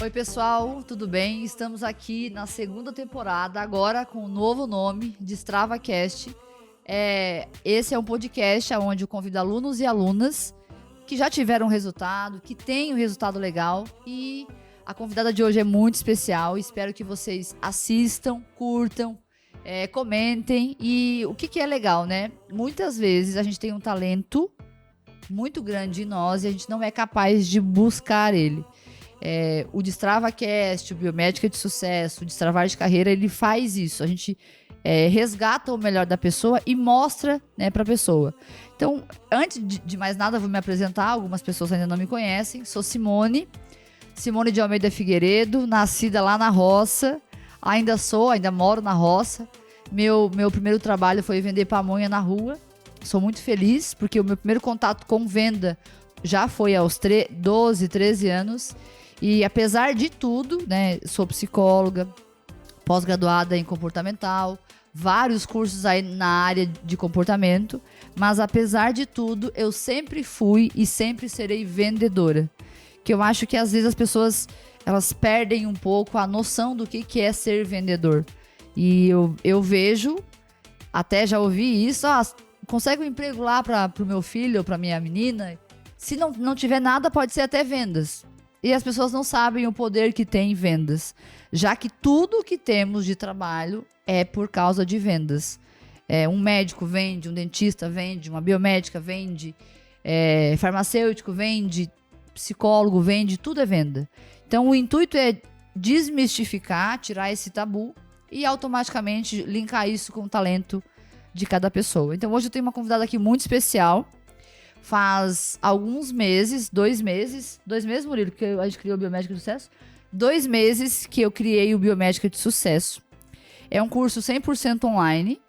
Oi pessoal, tudo bem? Estamos aqui na segunda temporada, agora com um novo nome, DestravaCast. Esse é um podcast onde eu convido alunos e alunas que já tiveram resultado, que têm um resultado legal. E a convidada de hoje é muito especial, espero que vocês assistam, curtam, comentem. E o que é legal, né? Muitas vezes a gente tem um talento muito grande em nós e a gente não é capaz de buscar ele. O DestravaCast, o Biomédica de Sucesso, o Destravar de Carreira, ele faz isso. A gente resgata o melhor da pessoa e mostra, né, para a pessoa. Então, antes de mais nada, vou me apresentar. Algumas pessoas ainda não me conhecem. Sou Simone de Almeida Figueiredo, nascida lá na roça. Ainda moro na roça. Meu primeiro trabalho foi vender pamonha na rua. Sou muito feliz, porque o meu primeiro contato com venda já foi aos 12, 13 anos. E apesar de tudo, né, sou psicóloga, pós-graduada em comportamental, vários cursos aí na área de comportamento, mas apesar de tudo, eu sempre fui e sempre serei vendedora. Que eu acho que às vezes as pessoas, elas perdem um pouco a noção do que é ser vendedor. E eu vejo, até já ouvi isso, consegue um emprego lá para o meu filho ou para minha menina? Se não tiver nada, pode ser até vendas. E as pessoas não sabem o poder que tem em vendas, já que tudo que temos de trabalho é por causa de vendas. Um médico vende, um dentista vende, uma biomédica vende, farmacêutico vende, psicólogo vende, tudo é venda. Então o intuito é desmistificar, tirar esse tabu e automaticamente linkar isso com o talento de cada pessoa. Então hoje eu tenho uma convidada aqui muito especial. Faz alguns meses, 2 meses, Murilo, que a gente criou o Biomédica de Sucesso, 2 meses que eu criei o Biomédica de Sucesso. É um curso 100% online,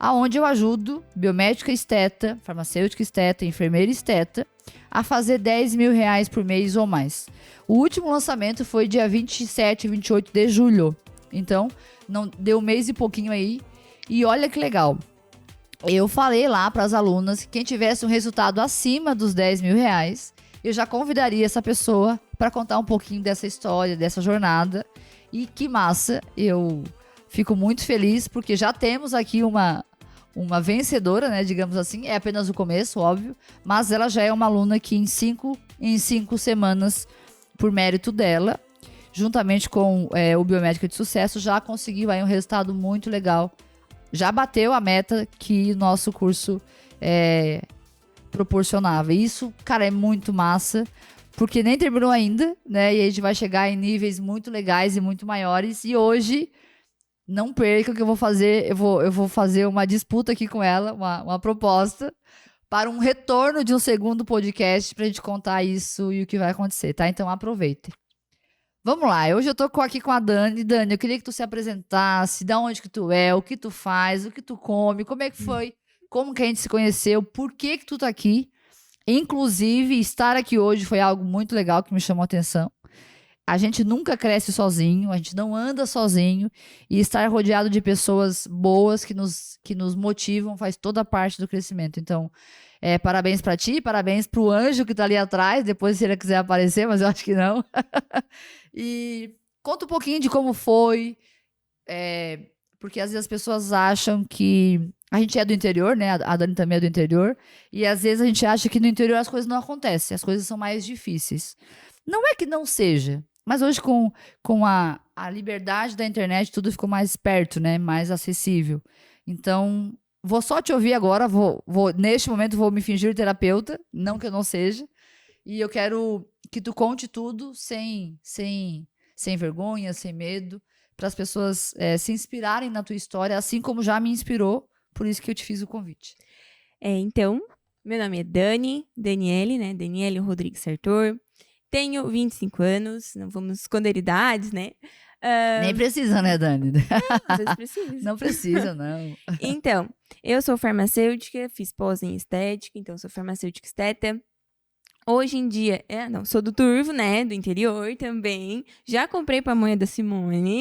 onde eu ajudo biomédica esteta, farmacêutica esteta, enfermeira esteta, a fazer R$10 mil por mês ou mais. O último lançamento foi dia 27 e 28 de julho, então não deu um mês e pouquinho aí, e olha que legal. Eu falei lá para as alunas que quem tivesse um resultado acima dos R$10 mil, eu já convidaria essa pessoa para contar um pouquinho dessa história, dessa jornada. E que massa, eu fico muito feliz porque já temos aqui uma vencedora, né, digamos assim. É apenas o começo, óbvio, mas ela já é uma aluna que em 5 semanas, por mérito dela, juntamente com o Biomédica de Sucesso, já conseguiu aí um resultado muito legal. Já bateu a meta que o nosso curso proporcionava. E isso, cara, é muito massa, porque nem terminou ainda, né? E a gente vai chegar em níveis muito legais e muito maiores. E hoje, não perca o que eu vou fazer. Eu vou fazer uma disputa aqui com ela, uma proposta, para um retorno de um segundo podcast, pra gente contar isso e o que vai acontecer, tá? Então aproveitem. Vamos lá, hoje eu tô aqui com a Dani. Dani, eu queria que tu se apresentasse, de onde que tu é, o que tu faz, o que tu come, como é que foi, como que a gente se conheceu, por que tu tá aqui. Inclusive, estar aqui hoje foi algo muito legal que me chamou a atenção. A gente nunca cresce sozinho, a gente não anda sozinho, e estar rodeado de pessoas boas que nos motivam faz toda a parte do crescimento. Então, parabéns pra ti, parabéns pro anjo que tá ali atrás, depois se ele quiser aparecer, mas eu acho que não. E conta um pouquinho de como foi, porque às vezes as pessoas acham que a gente é do interior, né? A Dani também é do interior, e às vezes a gente acha que no interior as coisas não acontecem, as coisas são mais difíceis. Não é que não seja, mas hoje com a liberdade da internet tudo ficou mais perto, né? Mais acessível. Então, vou só te ouvir agora, neste momento vou me fingir terapeuta, não que eu não seja, e eu quero que tu conte tudo sem vergonha, sem medo, para as pessoas se inspirarem na tua história, assim como já me inspirou, por isso que eu te fiz o convite. Então, meu nome é Daniele, né? Daniele Rodrigues Sartor. Tenho 25 anos, não vamos esconder idades, né? Nem precisa, né, Dani? Às vezes precisa. Não precisa, não. Então, eu sou farmacêutica, fiz pós em estética, então sou farmacêutica esteta. Hoje em dia, sou do Turvo, né, do interior também. Já comprei pamonha da Simone.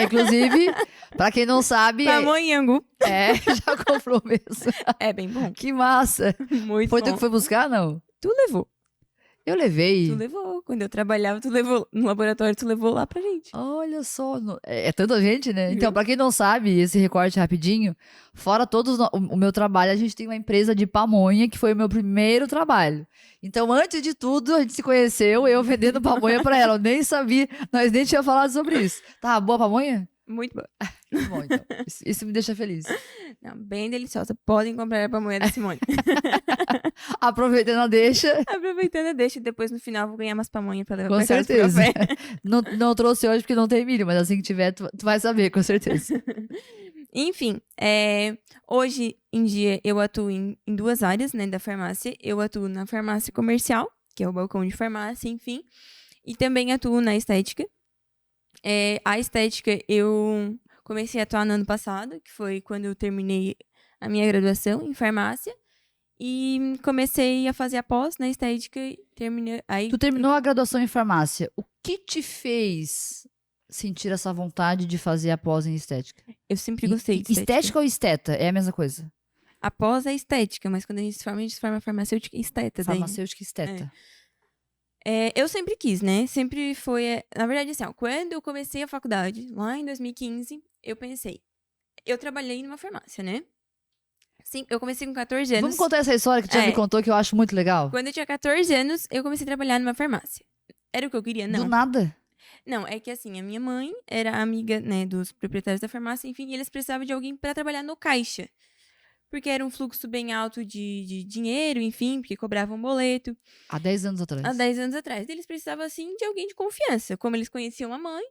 Inclusive, pra quem não sabe... Pamonhangu. Já comprou mesmo. É bem bom. Que massa. Muito Foi bom. tu que foi buscar, não? Tu levou. Eu levei. Tu levou. Quando eu trabalhava, tu levou no laboratório, tu levou lá pra gente. Olha só, é tanta gente, né? Então, Viu? pra quem não sabe, esse recorte rapidinho, fora todos o meu trabalho, a gente tem uma empresa de pamonha, que foi o meu primeiro trabalho. Então, antes de tudo, a gente se conheceu, eu vendendo pamonha pra ela. Eu nem sabia, nós nem tínhamos falado sobre isso. Tá boa a pamonha? Muito boa. Que bom, então. Isso me deixa feliz. Não, bem deliciosa. Podem comprar a pamonha da Simone. Aproveitando a deixa, Aproveitando, deixa. Depois, no final, vou ganhar umas pamonhas pra levar com pra casa pro certeza. café. Não trouxe hoje porque não tem milho, mas assim que tiver, tu vai saber, com certeza. Enfim, hoje em dia eu atuo em 2 áreas, né, da farmácia. Eu atuo na farmácia comercial, que é o balcão de farmácia, enfim. E também atuo na estética. A estética eu comecei a atuar no ano passado, que foi quando eu terminei a minha graduação em farmácia. E comecei a fazer a pós na estética e terminei. Aí, Tu terminou a graduação em farmácia. O que te fez sentir essa vontade de fazer a pós em estética? eu sempre gostei de estética. Estética ou esteta? É a mesma coisa? A pós é estética, mas quando a gente se forma farmacêutica, esteta. Daí. Farmacêutica e esteta. Eu sempre quis, né? Sempre foi. Na verdade, assim, ó, quando eu comecei a faculdade, lá em 2015, eu pensei. Eu trabalhei numa farmácia, né? Sim, eu comecei com 14 anos. Vamos contar essa história que tu já me contou que eu acho muito legal? Quando eu tinha 14 anos, eu comecei a trabalhar numa farmácia. Era o que eu queria? Não. Do nada? Não, é que assim, a minha mãe era amiga, né, dos proprietários da farmácia, enfim, e eles precisavam de alguém pra trabalhar no caixa. Porque era um fluxo bem alto de dinheiro, enfim, porque cobravam um boleto. Há 10 anos atrás. Há 10 anos atrás. Eles precisavam, assim, de alguém de confiança. Como eles conheciam a mãe.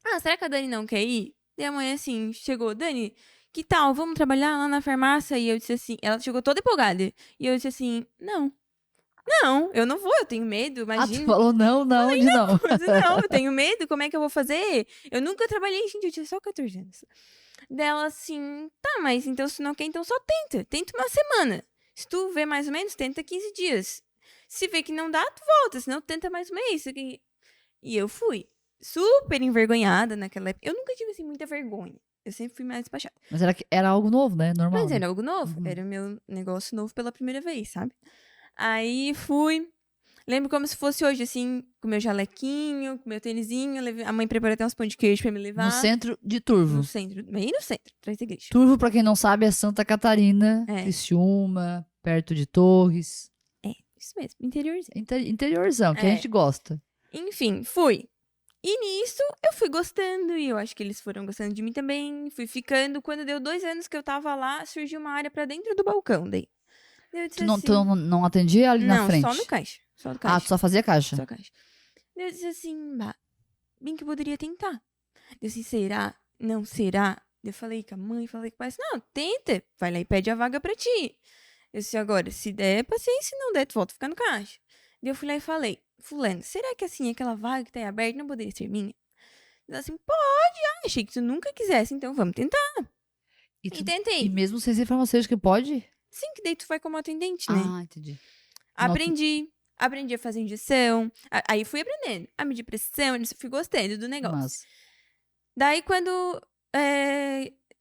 Ah, será que a Dani não quer ir? E a mãe, assim, chegou, Dani, que tal? Vamos trabalhar lá na farmácia? E eu disse assim, ela chegou toda empolgada. E eu disse assim, não. Não, eu não vou, eu tenho medo, imagina. Ah, tu falou não, de não. Não, eu tenho medo, como é que eu vou fazer? Eu nunca trabalhei, gente, eu tinha só 14 anos. Dela assim, tá, mas então se não quer, então só tenta. Tenta uma semana. Se tu vê mais ou menos, tenta 15 dias. Se vê que não dá, tu volta, senão tenta mais um mês. E eu fui super envergonhada naquela época. Eu nunca tive, assim, muita vergonha. Eu sempre fui mais despachada. Mas era algo novo, né? Normal. Mas né? era algo novo. Uhum. Era o meu negócio novo pela primeira vez, sabe? Aí fui. Lembro como se fosse hoje, assim, com meu jalequinho, com meu tênisinho. A mãe preparou até uns pão de queijo pra me levar. No centro de Turvo. No centro, bem no centro, atrás da igreja. Turvo, pra quem não sabe, é Santa Catarina, Criciúma, perto de Torres. Isso mesmo, interiorzinho. Interiorzão, que a gente gosta. Enfim, fui. E nisso, eu fui gostando, e eu acho que eles foram gostando de mim também. Fui ficando. Quando deu 2 anos que eu tava lá, surgiu uma área pra dentro do balcão, daí. Eu disse Tu não atendia ali na frente? Não, só no caixa. Só no caixa. Ah, tu só fazia caixa? Só caixa. Eu disse assim, bem que eu poderia tentar. Eu disse, será? Não será? Eu falei com a mãe, falei com o pai, não, tenta. Vai lá e pede a vaga pra ti. Eu disse, agora, se der, paciência, se não der, tu volta a ficar no caixa. Daí eu fui lá e falei, fulano, será que assim, aquela vaga que tá aí aberta não poderia ser minha? Ela assim, pode, achei que tu nunca quisesse, então vamos tentar. E tentei. E mesmo sem ser farmacêutica, pode? Sim, que daí tu vai como atendente, né? Ah, entendi. Aprendi a fazer injeção. Aí fui aprendendo a medir pressão, fui gostando do negócio. Mas... Daí quando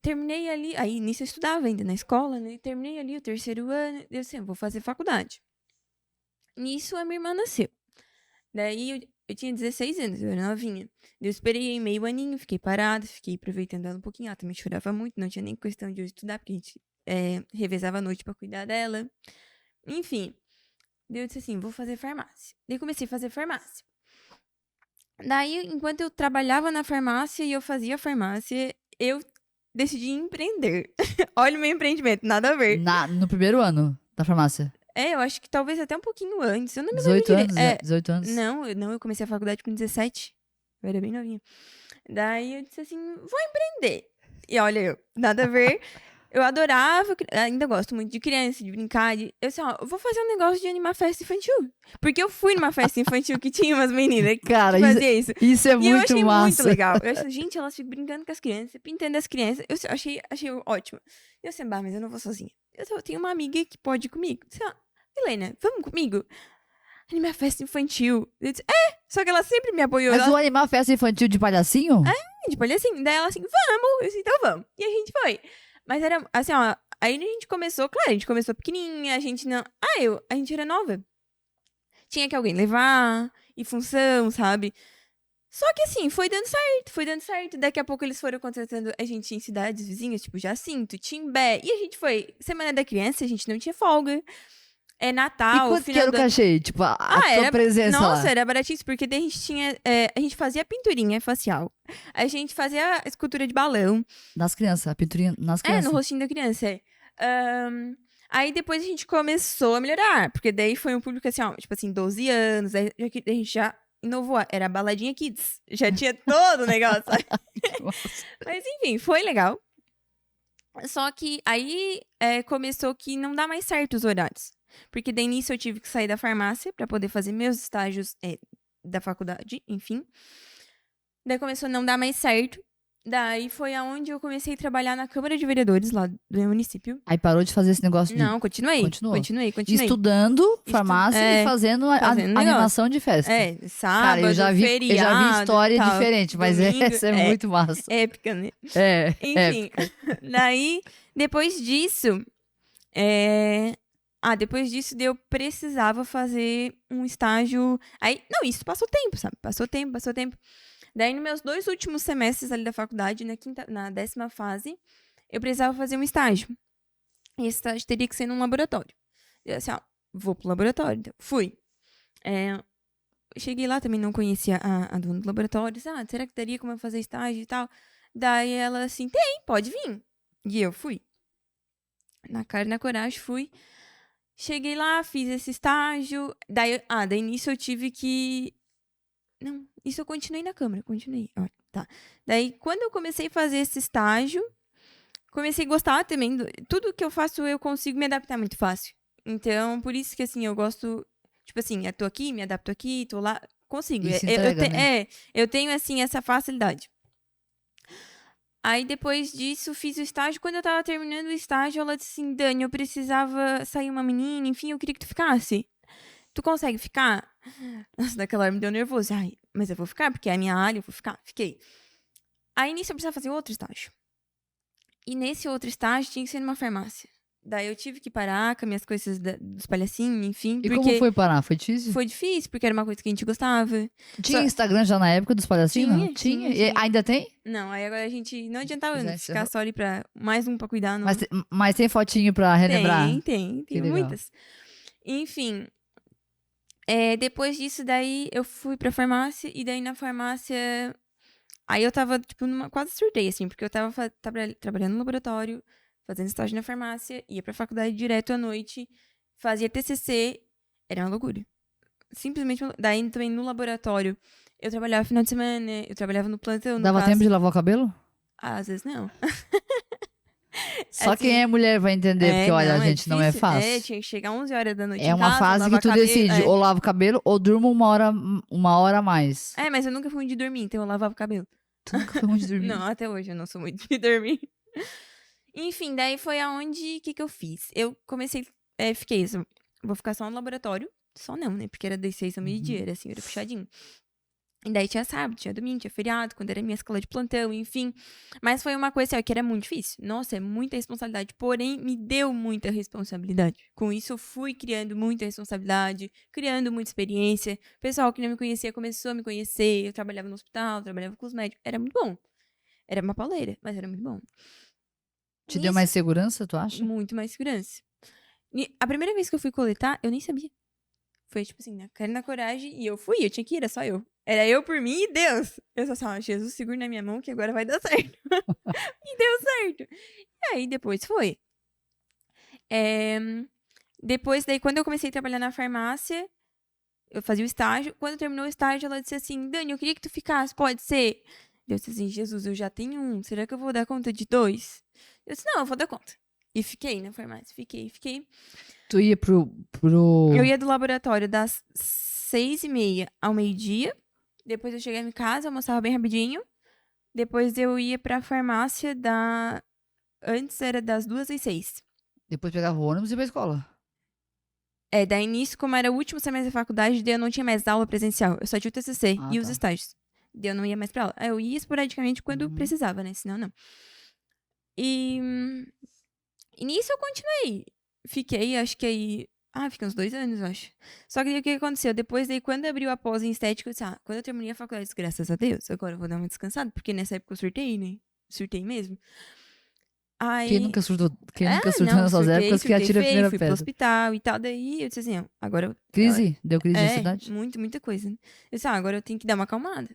terminei ali, aí nisso eu estudava ainda na escola, né? Terminei ali o 3º ano, eu assim, vou fazer faculdade. Nisso a minha irmã nasceu. Daí eu tinha 16 anos, eu era novinha. Eu esperei meio aninho, fiquei parada, fiquei aproveitando ela um pouquinho. Ela também chorava muito, não tinha nem questão de eu estudar, porque a gente revezava a noite pra cuidar dela. Enfim, daí eu disse assim, vou fazer farmácia. Daí comecei a fazer farmácia. Daí, enquanto eu trabalhava na farmácia e eu fazia farmácia, eu decidi empreender. Olha o meu empreendimento, nada a ver. No primeiro ano da farmácia? Eu acho que talvez até um pouquinho antes. Eu não me 18 lembro anos? direito. 18 anos? Não, eu comecei a faculdade com 17. Eu era bem novinha. Daí eu disse assim, vou empreender. E olha eu, nada a ver. Eu adorava, ainda gosto muito de criança, de brincar. Eu disse, eu vou fazer um negócio de animar festa infantil. Porque eu fui numa festa infantil que tinha umas meninas que fazia isso. Isso é muito massa. E eu achei muito legal. Eu achei, gente, elas ficam brincando com as crianças, pintando as crianças. Eu achei ótimo. Eu disse, mas eu não vou sozinha. Eu tenho uma amiga que pode ir comigo. Eu disse, Helena, vamos comigo? Animar festa infantil. Eu disse, só que ela sempre me apoiou. Mas o animar festa infantil de palhacinho? De palhacinho. Daí ela assim, vamos. Eu disse, então vamos. E a gente foi. Mas era, assim, aí a gente começou, claro, a gente começou pequenininha, a gente não... a gente era nova. tinha que alguém levar, e função, sabe? Só que assim, foi dando certo. Daqui a pouco eles foram contratando a gente em cidades vizinhas, tipo Jacinto, Timbé. E a gente foi, Semana da Criança, a gente não tinha folga. É E Natal, quanto que final era o do... cachê? Tipo, a tua era... presença Nossa, lá. era baratíssimo, porque daí a gente tinha... a gente fazia pinturinha facial. A gente fazia escultura de balão. Nas crianças, a pinturinha nas No crianças. rostinho da criança, Aí depois a gente começou a melhorar, porque daí foi um público assim, ó, tipo assim, 12 anos, aí a gente já inovou, era a baladinha kids, já tinha todo o negócio, sabe? Mas enfim, foi legal. Só que aí começou que não dá mais certo os horários, porque daí nisso eu tive que sair da farmácia pra poder fazer meus estágios da faculdade, enfim. Daí começou a não dar mais certo. Daí foi aonde eu comecei a trabalhar na Câmara de Vereadores lá do meu município. Aí parou de fazer esse negócio de... Não, continuei. Continuou. Continuei. Estudando farmácia e fazendo, fazendo negócio. animação de festa. Sábado, Cara, eu já vi história tal, diferente, mas domingo, essa é muito massa. Épica, né? Enfim. Daí, depois disso, depois disso, eu precisava fazer um estágio. Aí, não, isso passou tempo, sabe? Passou tempo. Daí, nos meus 2 últimos semestres ali da faculdade, na 10ª fase, eu precisava fazer um estágio. E esse estágio teria que ser num laboratório. Eu assim, vou pro laboratório. Então, fui. Cheguei lá, também não conhecia a dona do laboratório. Disse, será que daria como eu fazer estágio e tal? Daí ela assim, pode vir. E eu fui. Na cara e na coragem, fui. Cheguei lá, fiz esse estágio. Daí nisso eu tive que... Não, isso eu continuei na Câmara, Olha, tá. Daí, quando eu comecei a fazer esse estágio, comecei a gostar também. Tudo que eu faço, eu consigo me adaptar muito fácil. Então, por isso que, assim, eu gosto... Tipo assim, eu tô aqui, me adapto aqui, tô lá, consigo. Isso entrega, né? Eu tenho, assim, essa facilidade. Aí, depois disso, fiz o estágio. Quando eu tava terminando o estágio, ela disse assim, Dani, eu precisava sair uma menina, enfim, eu queria que tu ficasse. Tu consegue ficar? Nossa, daquela hora me deu nervoso. Mas eu vou ficar, porque é a minha área, eu vou ficar. Fiquei. Aí, nisso, eu precisava fazer outro estágio. E nesse outro estágio, tinha que ser numa farmácia. Daí, eu tive que parar com as minhas coisas dos palhacinhos, enfim. E como foi parar? Foi difícil? Foi difícil, porque era uma coisa que a gente gostava. Tinha Instagram já na época dos palhacinhos? Tinha. E ainda tem? Não, aí agora a gente... Não adiantava ficar só ali pra... Mais um pra cuidar. Não. Mas tem fotinho pra relembrar? Tem muitas. Enfim... depois disso, daí eu fui pra farmácia. E daí na farmácia... Aí eu tava, tipo, quase surtei, assim. Porque eu tava trabalhando no laboratório, fazendo estágio na farmácia, ia pra faculdade direto à noite, fazia TCC. Era uma loucura. Simplesmente... Daí também no laboratório, eu trabalhava final de semana, eu trabalhava no plantão. Dava tempo de lavar o cabelo? Às vezes não. Só assim, quem é mulher vai entender, porque olha, a gente não é fácil. Tinha que chegar 11 horas da noite É uma fase que tu decide, ou lava o cabelo, ou durmo uma hora a mais. Mas eu nunca fui muito de dormir, então eu lavava o cabelo. Tu nunca foi muito de dormir? Não, até hoje eu não sou muito de dormir. Enfim, daí foi aonde, o que eu fiz? Eu comecei, fiquei, vou ficar só no laboratório. Só não, né, porque era das 6 ao meio-dia, era assim, era puxadinho. E daí tinha sábado, tinha domingo, tinha feriado, quando era minha escola de plantão, enfim. Mas foi uma coisa assim, que era muito difícil. Nossa, é muita responsabilidade. Porém, me deu muita responsabilidade. Com isso, eu fui criando muita responsabilidade, criando muita experiência. O pessoal que não me conhecia começou a me conhecer. Eu trabalhava no hospital, trabalhava com os médicos. Era muito bom. Era uma pauleira, mas era muito bom. Te deu mais segurança, tu acha? Muito mais segurança. E a primeira vez que eu fui coletar, eu nem sabia. Foi tipo assim, na cara e na coragem. E eu fui, eu tinha que ir, era só eu. Era eu por mim e Deus. Eu só assim, Jesus, segura na minha mão que agora vai dar certo. E deu certo. E aí, depois foi. Depois, daí, quando eu comecei a trabalhar na farmácia, eu fazia o estágio. Quando terminou o estágio, ela disse assim, Dani, eu queria que tu ficasse, pode ser? Eu disse assim, Jesus, eu já tenho 1. Será que eu vou dar conta de 2? Eu disse, não, eu vou dar conta. E fiquei na farmácia, fiquei. Tu ia pro... Eu ia do laboratório das 6h30 ao meio-dia. Depois eu chegava em casa, almoçava bem rapidinho. Depois eu ia pra farmácia Antes era das 2 às 6. Depois pegava o ônibus e ia pra escola. Daí nisso, como era o último semestre da faculdade, daí eu não tinha mais aula presencial. Eu só tinha o TCC e os estágios. Daí eu não ia mais pra aula. Eu ia esporadicamente quando precisava, né? Senão não. E nisso eu continuei. Fiquei, acho que aí... Fica uns 2 anos, eu acho. Só que daí o que aconteceu? Depois, daí, quando abriu a pós em estética, eu disse, quando eu terminei a faculdade, eu disse, graças a Deus, agora eu vou dar uma descansada, porque nessa época eu surtei, né? Surtei mesmo. Quem Aí, nunca surtou, não, nessas épocas que surtei atira a feio, primeira fui pro pedra? hospital e tal, daí eu disse assim, agora eu... Crise? Deu crise de ansiedade? Muita coisa. Eu disse, agora eu tenho que dar uma acalmada.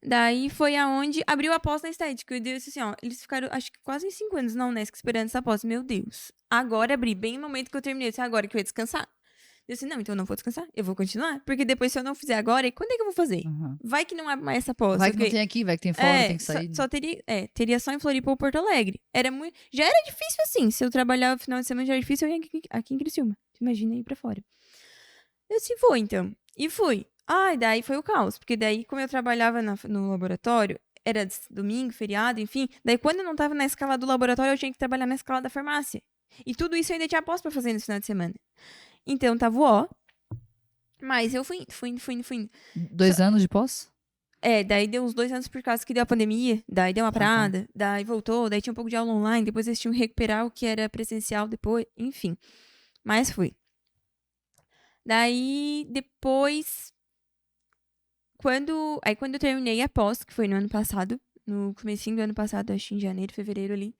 Daí foi aonde abriu a pós na estética. Eu disse assim, eles ficaram, acho que quase 5 anos na Unesc esperando essa pós. Meu Deus. Agora abri, bem no momento que eu terminei. Eu disse, agora que eu ia descansar. Eu disse, não, então eu não vou descansar. Eu vou continuar. Porque depois, se eu não fizer agora, quando é que eu vou fazer? Uhum. Vai que não abre mais essa pós. Vai que não tem aqui, vai que tem fora, tem que sair. Só teria só em Floripa ou Porto Alegre. Já era difícil assim. Se eu trabalhava no final de semana, já era difícil eu ia aqui em Criciúma. Imagina ir pra fora. Eu disse, vou então. E fui. Daí foi o caos. Porque daí, como eu trabalhava no laboratório, era domingo, feriado, enfim. Daí, quando eu não tava na escala do laboratório, eu tinha que trabalhar na escala da farmácia. E tudo isso eu ainda tinha pós pra fazer nesse final de semana. Então, tava ó. Mas eu fui indo. 2 anos de pós? Daí deu uns 2 anos por causa que deu a pandemia. Daí deu uma parada. Daí voltou. Daí tinha um pouco de aula online. Depois eles tinham que recuperar o que era presencial depois. Enfim. Mas fui. Daí, depois... Quando eu terminei a pós, que foi no ano passado, no comecinho do ano passado, acho que em janeiro, fevereiro ali,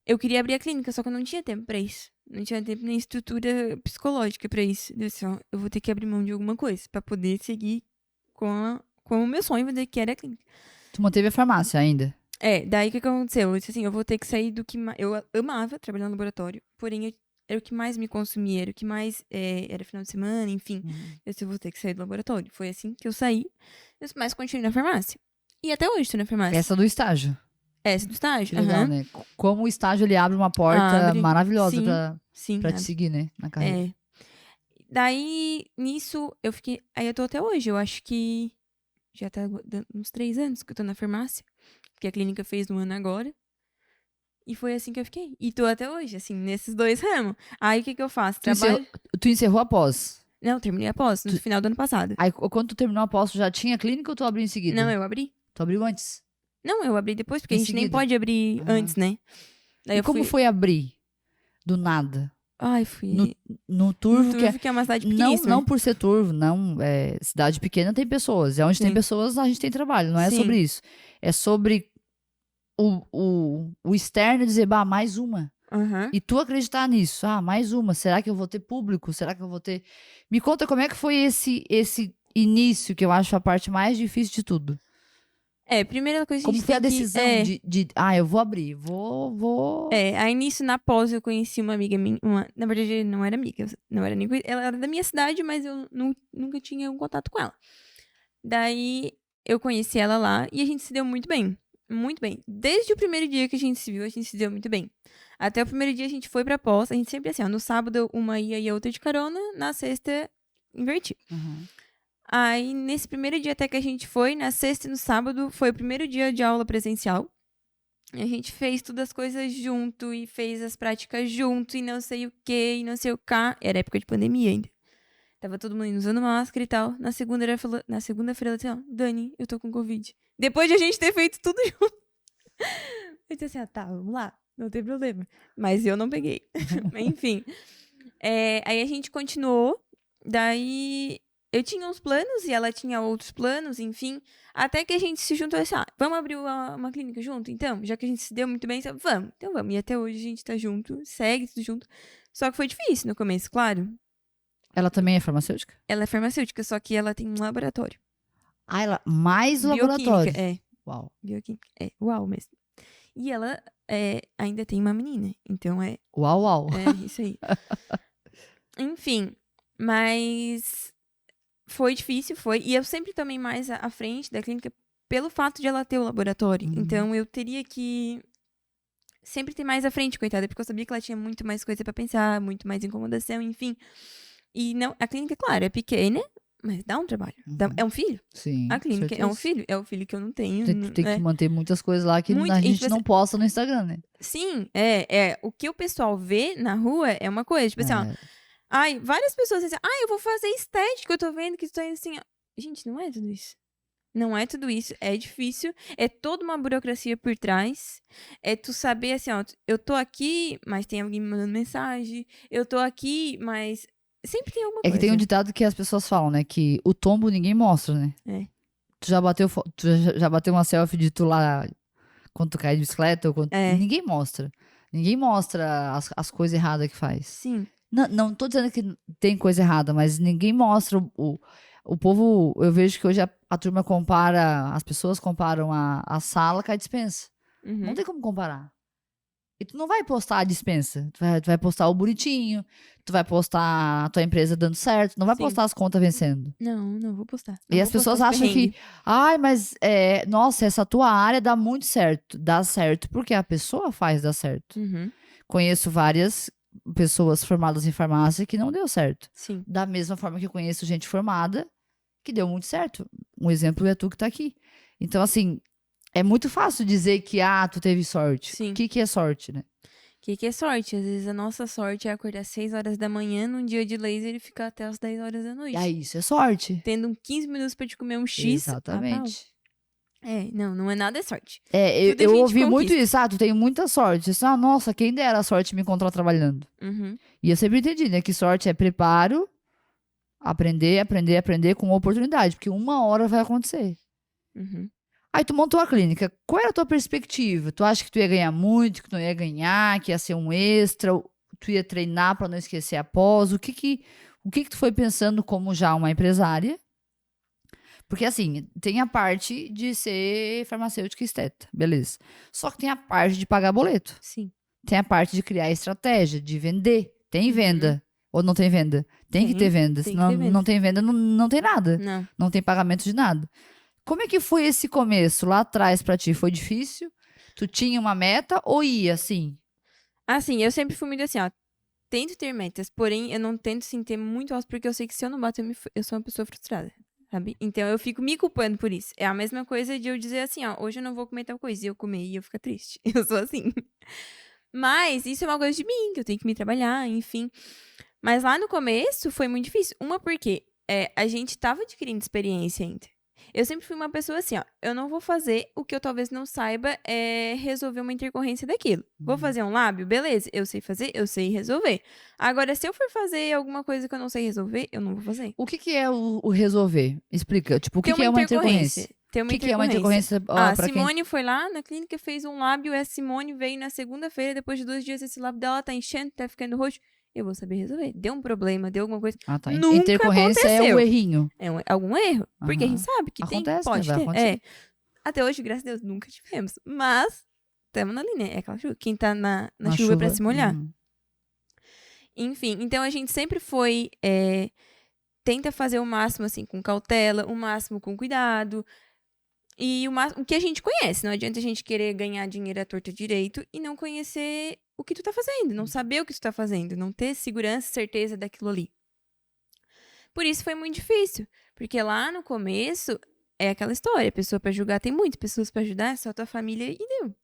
eu queria abrir a clínica, só que eu não tinha tempo pra isso. Não tinha tempo nem estrutura psicológica pra isso. Eu disse, eu vou ter que abrir mão de alguma coisa pra poder seguir com o meu sonho, que era a clínica. Tu manteve a farmácia ainda? Daí o que aconteceu? Eu disse assim, eu vou ter que sair do que... Eu amava trabalhar no laboratório, porém era o que mais me consumia, era o que mais... era final de semana, enfim. Eu disse, eu vou ter que sair do laboratório. Foi assim que eu saí, mas continuei na farmácia. E até hoje estou na farmácia. Essa do estágio. Essa do estágio. Que legal, né? Como o estágio, ele abre uma porta maravilhosa pra te seguir, né? Na carreira. Daí, nisso, eu fiquei... Aí eu tô até hoje. Eu acho que já tá uns 3 anos que eu tô na farmácia. Porque a clínica fez 1 ano agora. E foi assim que eu fiquei. E tô até hoje, assim, nesses 2 ramos. Aí, o que eu faço? Tu encerrou a pós? Não, terminei a pós, no final do ano passado. Aí, quando tu terminou a pós, tu já tinha clínica ou tu abriu em seguida? Não, eu abri. Tu abriu antes? Não, eu abri depois, porque a gente nem pode abrir antes, né? Daí como foi abrir? Do nada? Fui... No Turvo, que é uma cidade pequeníssima. Não por ser Turvo, não. Cidade pequena tem pessoas. Onde tem pessoas, a gente tem trabalho. Não é sobre isso. É sobre o externo dizer, mais uma. E tu acreditar nisso. Mais uma. Será que eu vou ter público? Será que eu vou ter... Me conta como é que foi esse início, que eu acho a parte mais difícil de tudo. Primeira coisa que como foi a decisão eu vou abrir, vou... Aí nisso, na pós, eu conheci uma amiga minha, na verdade, não era amiga, não era nem... Ela era da minha cidade, mas eu nunca tinha um contato com ela. Daí, eu conheci ela lá e a gente se deu muito bem. Muito bem. Desde o primeiro dia que a gente se viu, a gente se deu muito bem. Até o primeiro dia a gente foi pra pós, a gente sempre assim, no sábado uma ia e a outra de carona, na sexta, invertia. Aí, nesse primeiro dia até que a gente foi, na sexta e no sábado, foi o primeiro dia de aula presencial. A gente fez todas as coisas junto e fez as práticas junto e não sei o que e não sei o cá. Era época de pandemia ainda. Tava todo mundo usando máscara e tal. Na segunda-feira ela disse, Dani, eu tô com Covid. Depois de a gente ter feito tudo junto. Eu disse assim, tá, vamos lá. Não tem problema. Mas eu não peguei. Enfim. Aí a gente continuou. Daí... Eu tinha uns planos e ela tinha outros planos, enfim. Até que a gente se juntou e disse, vamos abrir uma clínica junto, então? Já que a gente se deu muito bem, vamos. Então vamos. E até hoje a gente tá junto, segue tudo junto. Só que foi difícil no começo, claro. Ela também é farmacêutica? Ela é farmacêutica, só que ela tem um laboratório. Ela mais laboratório? Uau. Bioquímica, uau mesmo. E ela ainda tem uma menina, então Uau. Isso aí. Enfim, mas... Foi difícil, foi. E eu sempre tomei mais à frente da clínica pelo fato de ela ter o laboratório. Então, eu teria que sempre ter mais à frente, coitada. Porque eu sabia que ela tinha muito mais coisa pra pensar, muito mais incomodação, enfim. E não, a clínica, claro, é pequena, mas dá um trabalho. É um filho. Sim, a clínica certeza. é um filho. É o filho que eu não tenho. Tem que manter muitas coisas lá que a gente não posta no Instagram, né? Sim, o que o pessoal vê na rua é uma coisa. Tipo assim, várias pessoas dizem, eu vou fazer estética, eu tô vendo que tu tá indo assim, Gente, não é tudo isso. Não é tudo isso, é difícil, é toda uma burocracia por trás. É tu saber assim, ó, eu tô aqui, mas tem alguém me mandando mensagem. Eu tô aqui, mas sempre tem alguma É que tem um coisa. ditado que as pessoas falam, né? Que o tombo ninguém mostra, né? É. Tu já bateu uma selfie de tu lá quando tu cai de bicicleta? É. Ninguém mostra. Ninguém mostra as coisas erradas que faz. Sim. Não tô dizendo que tem coisa errada, mas ninguém mostra o povo. Eu vejo que hoje a turma compara, as pessoas comparam a sala com a despensa. Não Uhum. tem como comparar. E tu não vai postar a dispensa. Tu vai postar o bonitinho, tu vai postar a tua empresa dando certo, não vai Sim. postar as contas vencendo. Não vou postar. E as pessoas acham que, mas nossa, essa tua área dá muito certo. Dá certo porque a pessoa faz dar certo. Uhum. Conheço várias pessoas formadas em farmácia que não deu certo. Sim. Da mesma forma que eu conheço gente formada que deu muito certo. Um exemplo é tu que tá aqui. Então, assim, é muito fácil dizer que, tu teve sorte. Sim. O que é sorte, né? O que é sorte? Às vezes a nossa sorte é acordar às 6 horas da manhã num dia de laser e ficar até as 10 horas da noite. E aí, isso é sorte. Tendo 15 minutos pra te comer um X. Exatamente. Não é nada sorte. Eu ouvi muito isso. Tu tem muita sorte. Isso, nossa, quem dera a sorte me encontrar trabalhando. Uhum. E eu sempre entendi, né? Que sorte é preparo, aprender com oportunidade. Porque uma hora vai acontecer. Uhum. Aí tu montou a clínica. Qual era a tua perspectiva? Tu acha que tu ia ganhar muito, que tu não ia ganhar, que ia ser um extra? Tu ia treinar pra não esquecer após? O que tu foi pensando como já uma empresária? Porque assim, tem a parte de ser farmacêutica esteta, beleza. Só que tem a parte de pagar boleto. Sim. Tem a parte de criar estratégia, de vender. Tem venda. Ou não tem venda? Tem que ter venda. Tem Senão que ter venda. não tem venda, não tem nada. Não. Não tem pagamento de nada. Como é que foi esse começo lá atrás pra ti? Foi difícil? Tu tinha uma meta ou ia assim? Assim, eu sempre fui muito assim, ó. Tento ter metas, porém eu não tento sim ter muito alto, porque eu sei que se eu não bato, eu sou uma pessoa frustrada, sabe? Então eu fico me culpando por isso. É a mesma coisa de eu dizer assim, ó, hoje eu não vou comer tal coisa, e eu comer e eu ficar triste. Eu sou assim. Mas isso é uma coisa de mim, que eu tenho que me trabalhar, enfim. Mas lá no começo foi muito difícil. Uma porque a gente tava adquirindo experiência ainda. Eu sempre fui uma pessoa assim, ó, eu não vou fazer o que eu talvez não saiba resolver uma intercorrência daquilo. Vou fazer um lábio? Beleza, eu sei fazer, eu sei resolver. Agora, se eu for fazer alguma coisa que eu não sei resolver, eu não vou fazer. O que é o resolver? Explica. Tipo, o que é uma intercorrência? Tem O que é uma intercorrência? A Simone foi lá na clínica, fez um lábio, a Simone veio na segunda-feira, depois de 2 dias esse lábio dela tá enchendo, tá ficando roxo. Eu vou saber resolver. Deu um problema, deu alguma coisa. Tá. Nunca Intercorrência aconteceu. é o errinho. É algum erro. Porque a gente sabe que Acontece, pode né? Vai ter. acontecer. Até hoje, graças a Deus, nunca tivemos. Mas, estamos na linha. É aquela chuva. Quem tá na chuva é pra se molhar. Enfim, então a gente sempre foi... tenta fazer o máximo, assim, com cautela. O máximo com cuidado. E o que a gente conhece. Não adianta a gente querer ganhar dinheiro à torta direito e não conhecer o que tu tá fazendo. Não saber o que tu tá fazendo. Não ter segurança e certeza daquilo ali. Por isso foi muito difícil. Porque lá no começo, é aquela história. Pessoa pra julgar tem muito. Pessoas pra ajudar é só tua família e deu.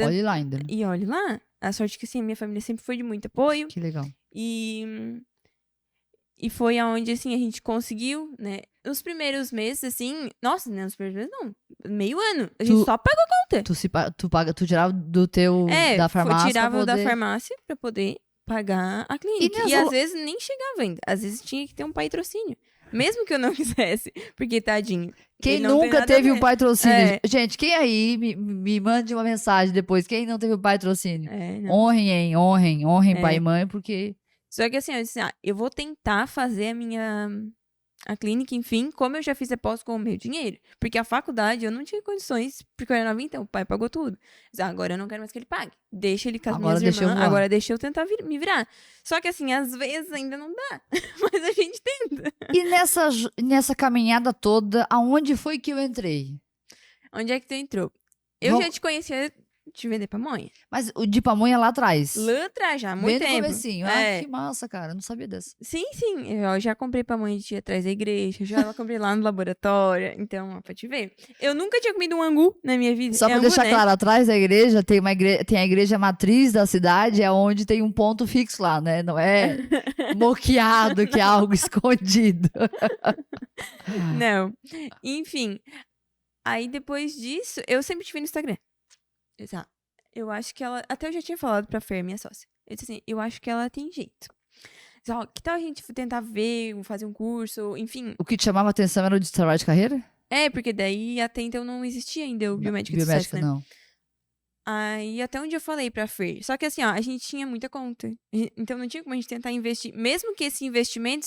Olhe lá ainda. Né? E olhe lá. A sorte que, assim, a minha família sempre foi de muito apoio. Que legal. E foi aonde, assim, a gente conseguiu, né? Nos primeiros meses, assim... Nossa, né? Nos primeiros meses, não. Meio ano. A gente só pagou a conta. Tu tirava do teu... da farmácia tirava da farmácia pra poder pagar a clínica. E às vezes nem chegava ainda. Às vezes tinha que ter um patrocínio. Mesmo que eu não quisesse. Porque, tadinho... Quem nunca teve um patrocínio? Gente, quem aí me mande uma mensagem depois. Quem não teve um patrocínio? Honrem pai e mãe, porque... Só que assim, eu disse, eu vou tentar fazer a clínica, enfim, como eu já fiz após com o meu dinheiro. Porque a faculdade eu não tinha condições, porque eu era nova, então o pai pagou tudo. Agora eu não quero mais que ele pague. Deixa ele com as minhas irmãs, agora deixa eu tentar me virar. Só que assim, às vezes ainda não dá, mas a gente tenta. E nessa caminhada toda, aonde foi que eu entrei? Onde é que tu entrou? Eu já te conhecia... de vender pamonha. Mas o de pamonha lá atrás? Lá atrás já, há muito tempo. Bem no comecinho. Que massa, cara. Eu não sabia dessa. Sim. Eu já comprei pamonha de tia atrás da igreja. Já comprei lá no laboratório. Então, pra te ver. Eu nunca tinha comido um angu na minha vida. Só pra deixar claro, atrás da igreja tem a igreja matriz da cidade, é onde tem um ponto fixo lá, né? Não é moqueado, que é algo escondido. Não. Enfim... Aí, depois disso, eu sempre tive no Instagram. Exato. Eu acho que ela... Até eu já tinha falado pra Fer, minha sócia. Eu disse assim, eu acho que ela tem jeito. Ó, que tal a gente tentar ver, fazer um curso, enfim. O que te chamava a atenção era o de trabalho de carreira? Porque daí até então não existia ainda o biomédica de sucesso, Biomédica, né? não. Aí até onde eu falei pra Fer. Só que assim, ó, a gente tinha muita conta. Então não tinha como a gente tentar investir. Mesmo que esse investimento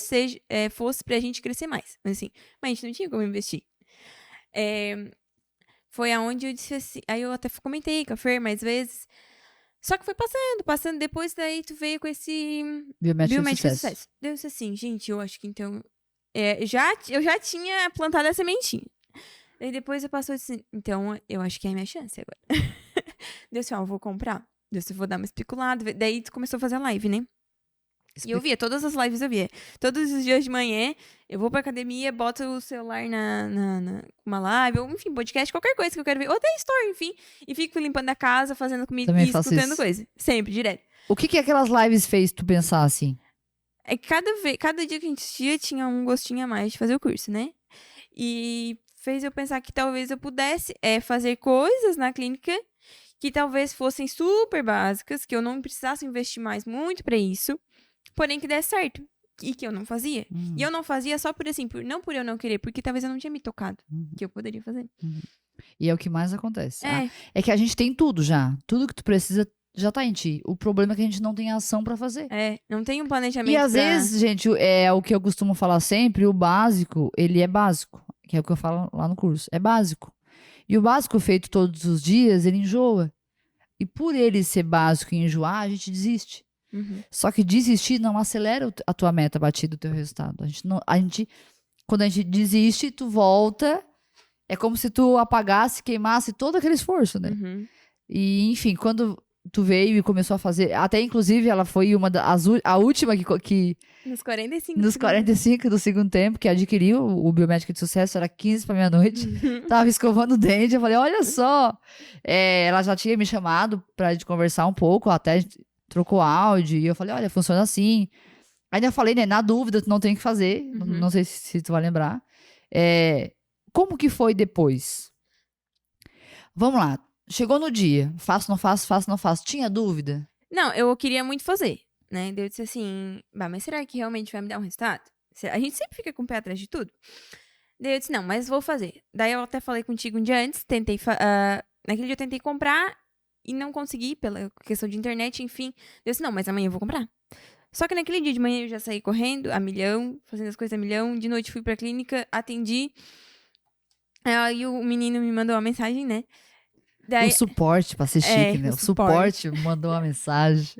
fosse pra gente crescer mais. Assim, mas a gente não tinha como investir. Foi aonde eu disse assim. Aí eu até comentei com a Fer mais vezes. Só que foi passando. Depois daí tu veio com esse Biomédica de sucesso. Deu isso assim, gente, eu acho que então. Eu já tinha plantado a sementinha. Daí depois eu passou assim, então eu acho que é a minha chance agora. Deu assim, ó, eu vou comprar. Deu assim, eu vou dar uma especulada. Daí tu começou a fazer live, né? E eu via, todas as lives eu via. Todos os dias de manhã, eu vou pra academia, boto o celular na uma live, ou enfim, podcast, qualquer coisa que eu quero ver. Ou até story, enfim. E fico limpando a casa, fazendo comida Também e faço escutando isso. coisa. Sempre, direto. O que aquelas lives fez tu pensar assim? É que cada dia que a gente assistia tinha um gostinho a mais de fazer o curso, né? E fez eu pensar que talvez eu pudesse fazer coisas na clínica que talvez fossem super básicas, que eu não precisasse investir mais muito pra isso, porém que desse certo. E que eu não fazia. E eu não fazia só por assim, não por eu não querer, porque talvez eu não tinha me tocado que eu poderia fazer. E é o que mais acontece. É que a gente tem tudo já. Tudo que tu precisa já tá em ti. O problema é que a gente não tem ação pra fazer. Não tem um planejamento. E às vezes, gente, é o que eu costumo falar sempre, o básico, ele é básico. Que é o que eu falo lá no curso. É básico. E o básico feito todos os dias, ele enjoa. E por ele ser básico e enjoar, a gente desiste. Só que desistir não acelera a tua meta batida, o teu resultado. Quando a gente desiste, tu volta. É como se tu apagasse, queimasse todo aquele esforço, né? E, enfim, quando tu veio e começou a fazer... Até, inclusive, ela foi a última que Nos 45 nos 45 do segundo tempo, que adquiriu o Biomédica de Sucesso, era 15 pra meia-noite. Tava escovando o dente, eu falei, olha só. Ela já tinha me chamado pra gente conversar um pouco, até a gente trocou áudio, e eu falei, olha, funciona assim. Ainda eu falei, né, na dúvida, tu não tem que fazer. Não sei se tu vai lembrar. Como que foi depois? Vamos lá. Chegou no dia. Faço, não faço, faço, não faço. Tinha dúvida? Não, eu queria muito fazer, né? Daí eu disse assim, mas será que realmente vai me dar um resultado? A gente sempre fica com o pé atrás de tudo. Daí eu disse, não, mas vou fazer. Daí eu até falei contigo um dia antes, naquele dia eu tentei comprar e não consegui, pela questão de internet, enfim. Eu disse, não, mas amanhã eu vou comprar. Só que naquele dia de manhã eu já saí correndo, a milhão, fazendo as coisas a milhão. De noite fui pra clínica, atendi. Aí o menino me mandou uma mensagem, né? O suporte, pra ser chique, né? O suporte mandou uma mensagem.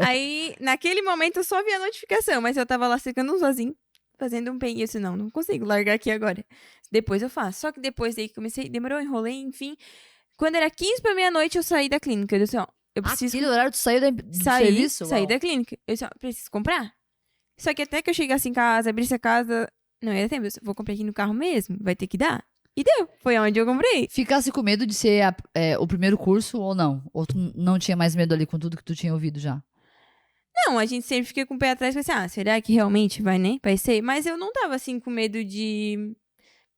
Aí, naquele momento, eu só vi a notificação, mas eu tava lá secando um sozinho, fazendo um pen. E eu disse, não consigo largar aqui agora. Depois eu faço. Só que depois daí que comecei, demorou, enrolei, enfim. Quando era 15 pra meia-noite, eu saí da clínica. Eu disse, eu preciso... Aqui no horário tu saiu do serviço? Saí da clínica. Eu disse, preciso comprar. Só que até que eu chegasse em casa, abrisse a casa, não ia ter tempo. Eu disse, vou comprar aqui no carro mesmo, vai ter que dar. E deu. Foi onde eu comprei. Ficasse com medo de ser o primeiro curso ou não? Ou tu não tinha mais medo ali com tudo que tu tinha ouvido já? Não, a gente sempre fica com o pé atrás. Assim, será que realmente vai, né? Vai ser? Mas eu não tava, assim, com medo de...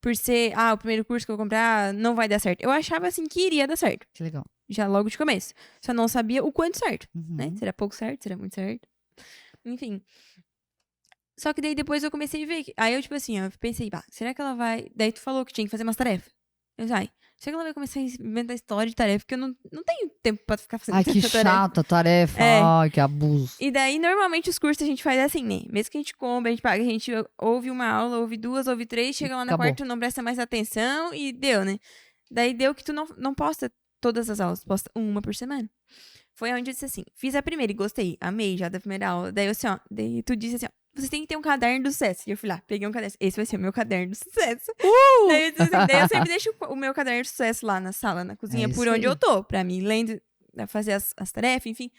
Por ser, o primeiro curso que eu vou comprar não vai dar certo. Eu achava, assim, que iria dar certo. Que legal. Já logo de começo. Só não sabia o quanto certo, né? Será pouco certo? Será muito certo? Enfim... Só que daí depois eu comecei a ver. Aí eu, tipo assim, eu pensei, será que ela vai... Daí tu falou que tinha que fazer umas tarefas. Eu disse, será que ela vai começar a inventar história de tarefa? Porque eu não tenho tempo pra ficar fazendo que chata a tarefa. Ai, que abuso. E daí, normalmente, os cursos a gente faz assim, né? Mesmo que a gente compra, a gente paga, a gente ouve uma aula, ouve duas, ouve três, chega lá na quarta, não presta mais atenção e deu, né? Daí deu que tu não posta todas as aulas, posta uma por semana. Foi onde eu disse assim, fiz a primeira e gostei, amei já da primeira aula. Daí eu assim, daí tu disse assim, você tem que ter um caderno do sucesso. E eu fui lá, peguei um caderno. Esse vai ser o meu caderno do sucesso. Daí eu disse assim, daí eu sempre deixo o meu caderno de sucesso lá na sala, na cozinha, por onde eu tô. Pra mim, lendo, fazer as tarefas, enfim.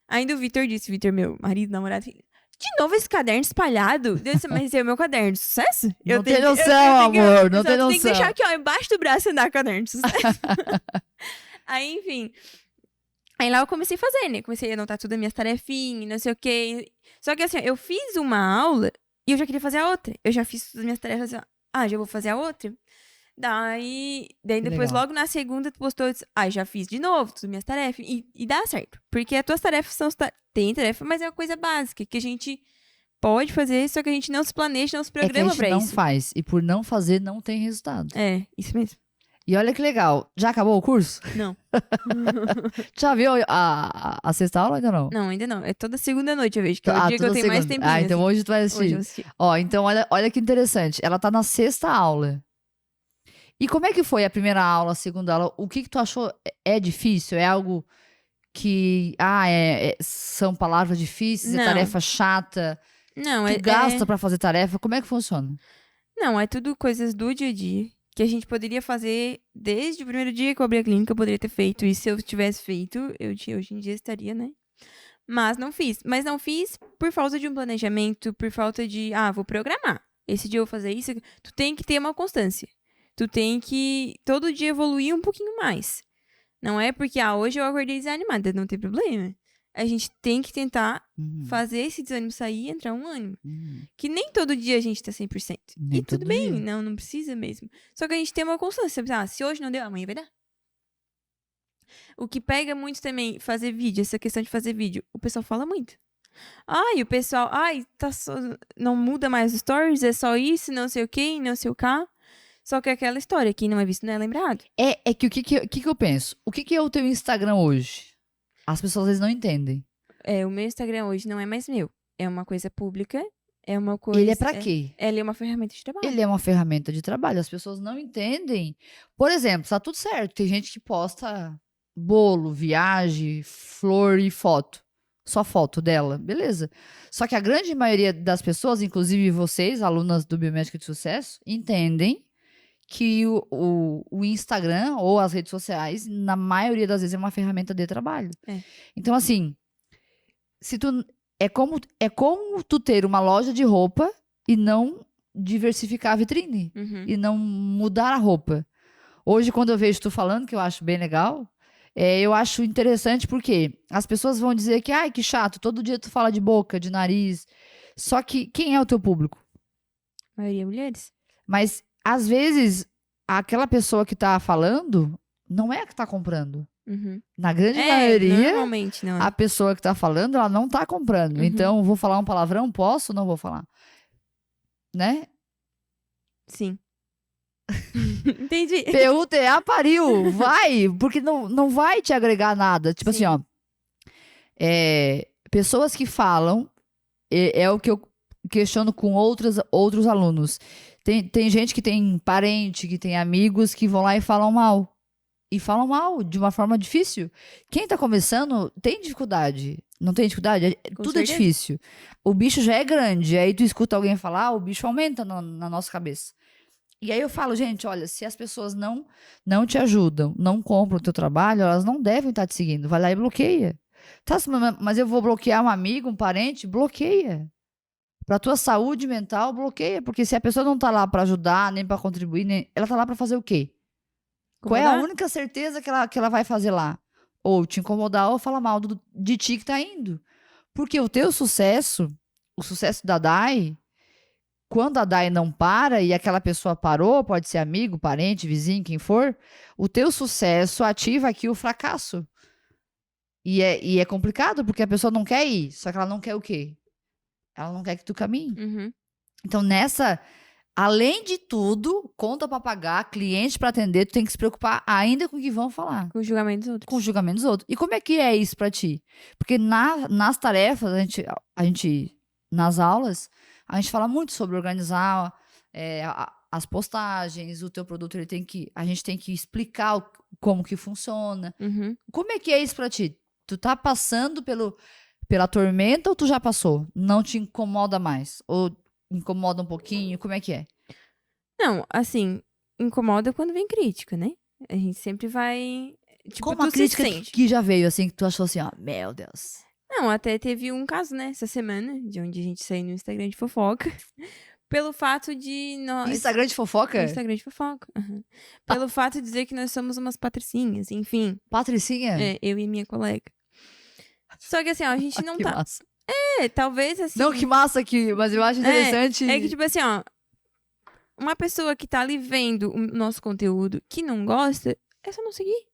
Ainda o Vitor disse, meu marido, namorado, de novo esse caderno espalhado? Eu disse, mas esse é o meu caderno de sucesso? Não tem noção, amor, não tem noção. Tem que deixar aqui, embaixo do braço e andar caderno de sucesso. Aí, enfim... Aí lá eu comecei a fazer, né? Comecei a anotar tudo as minhas tarefinhas, não sei o quê. Só que assim, eu fiz uma aula e eu já queria fazer a outra. Eu já fiz todas as minhas tarefas, já vou fazer a outra. Daí Que depois, legal. logo na segunda, tu postou, já fiz de novo, todas as minhas tarefas. E dá certo. Porque as tuas tarefas são... Tem tarefa, mas é uma coisa básica, que a gente pode fazer, só que a gente não se planeja, não se É que a programa gente pra não isso. faz. E por não fazer, não tem resultado. É, isso mesmo. E olha que legal. Já acabou o curso? Não. Já viu a sexta aula ainda não? Não, ainda não. É toda segunda noite, eu vejo, que é o dia que eu toda tenho mais segunda. tempinho. Ah, então assim. hoje tu vai Hoje eu assistir. assisti. Ó, então olha que interessante. Ela tá na sexta aula. E como é que foi a primeira aula, a segunda aula? O que tu achou? É difícil? É algo que... são palavras difíceis? É Não. tarefa chata? Não, Tu gasta pra fazer tarefa? Como é que funciona? Não, é tudo coisas do dia a dia que a gente poderia fazer desde o primeiro dia que eu abri a clínica, eu poderia ter feito. E se eu tivesse feito, hoje em dia estaria, né? Mas não fiz. Mas não fiz por falta de um planejamento, por falta de, vou programar. Esse dia eu vou fazer isso. Tu tem que ter uma constância. Tu tem que todo dia evoluir um pouquinho mais. Não é porque, hoje eu acordei desanimada, não tem problema. A gente tem que tentar fazer esse desânimo sair e entrar um ânimo. Que nem todo dia a gente tá 100%. Nem E tudo todo bem, dia. não precisa mesmo. Só que a gente tem uma constância. Se hoje não deu, amanhã vai dar. O que pega muito também, fazer vídeo, essa questão de fazer vídeo. O pessoal fala muito. O pessoal, não muda mais os stories, é só isso, não sei o que, não sei o cá. Só que é aquela história, quem não é visto não é lembrado. É que o que eu penso? O que é o teu Instagram hoje? As pessoas às vezes não entendem. O meu Instagram hoje não é mais meu. É uma coisa pública, é uma coisa... Ele é pra quê? Ele é uma ferramenta de trabalho. Ele é uma ferramenta de trabalho. As pessoas não entendem. Por exemplo, tá tudo certo. Tem gente que posta bolo, viagem, flor e foto. Só foto dela. Beleza. Só que a grande maioria das pessoas, inclusive vocês, alunas do Biomédica de Sucesso, entendem que o Instagram ou as redes sociais, na maioria das vezes, é uma ferramenta de trabalho. É. Então, assim, se tu... É como tu ter uma loja de roupa e não diversificar a vitrine. E não mudar a roupa. Hoje, quando eu vejo tu falando, que eu acho bem legal, eu acho interessante porque as pessoas vão dizer que, que chato, todo dia tu fala de boca, de nariz. Só que quem é o teu público? A maioria mulheres. Mas, às vezes, aquela pessoa que tá falando não é a que tá comprando. Na grande maioria, normalmente não. a pessoa que tá falando, ela não tá comprando. Então, vou falar um palavrão? Posso? Não vou falar. Né? Sim. Entendi. PUTA pariu. Vai. Porque não vai te agregar nada. Tipo Sim. assim, ó. Pessoas que falam, é o que eu questiono com outros alunos. Tem gente que tem parente, que tem amigos que vão lá e falam mal. E falam mal de uma forma difícil. Quem tá começando tem dificuldade. Não tem dificuldade? Tudo certeza. é difícil. O bicho já é grande. Aí tu escuta alguém falar, o bicho aumenta na nossa cabeça. E aí eu falo, gente, olha, se as pessoas não te ajudam, não compram o teu trabalho, elas não devem estar te seguindo. Vai lá e bloqueia. Tá, mas eu vou bloquear um amigo, um parente? Bloqueia. Pra tua saúde mental, bloqueia. Porque se a pessoa não tá lá pra ajudar, nem pra contribuir, ela tá lá pra fazer o quê? Qual é a única certeza que ela vai fazer lá? Ou te incomodar ou falar mal de ti que tá indo. Porque o teu sucesso, o sucesso da Dai, quando a Dai não para e aquela pessoa parou, pode ser amigo, parente, vizinho, quem for, o teu sucesso ativa aqui o fracasso. E é complicado porque a pessoa não quer ir, só que ela não quer o quê? Ela não quer que tu caminhe. Então além de tudo, conta pra pagar, cliente pra atender, tu tem que se preocupar ainda com o que vão falar. Com o julgamento dos outros. Com o julgamento dos outros. E como é que é isso pra ti? Porque nas tarefas, a gente nas aulas, a gente fala muito sobre organizar as postagens, o teu produto, a gente tem que explicar como que funciona. Como é que é isso pra ti? Tu tá passando pela tormenta ou tu já passou? Não te incomoda mais? Ou incomoda um pouquinho? Como é que é? Não, assim, incomoda quando vem crítica, né? A gente sempre vai... Tipo, Como a crítica que já veio, assim, que tu achou assim, ó, meu Deus. Não, até teve um caso, né, essa semana, de onde a gente saiu no Instagram de fofoca. Pelo fato de nós... Instagram de fofoca? Instagram de fofoca. Pelo fato de dizer que nós somos umas patricinhas, enfim. Patricinha? Eu e minha colega. Só que assim, ó, a gente não que tá... Massa. Talvez assim... Não, que massa aqui, mas eu acho interessante... É que tipo assim, ó... uma pessoa que tá ali vendo o nosso conteúdo que não gosta, é só não seguir.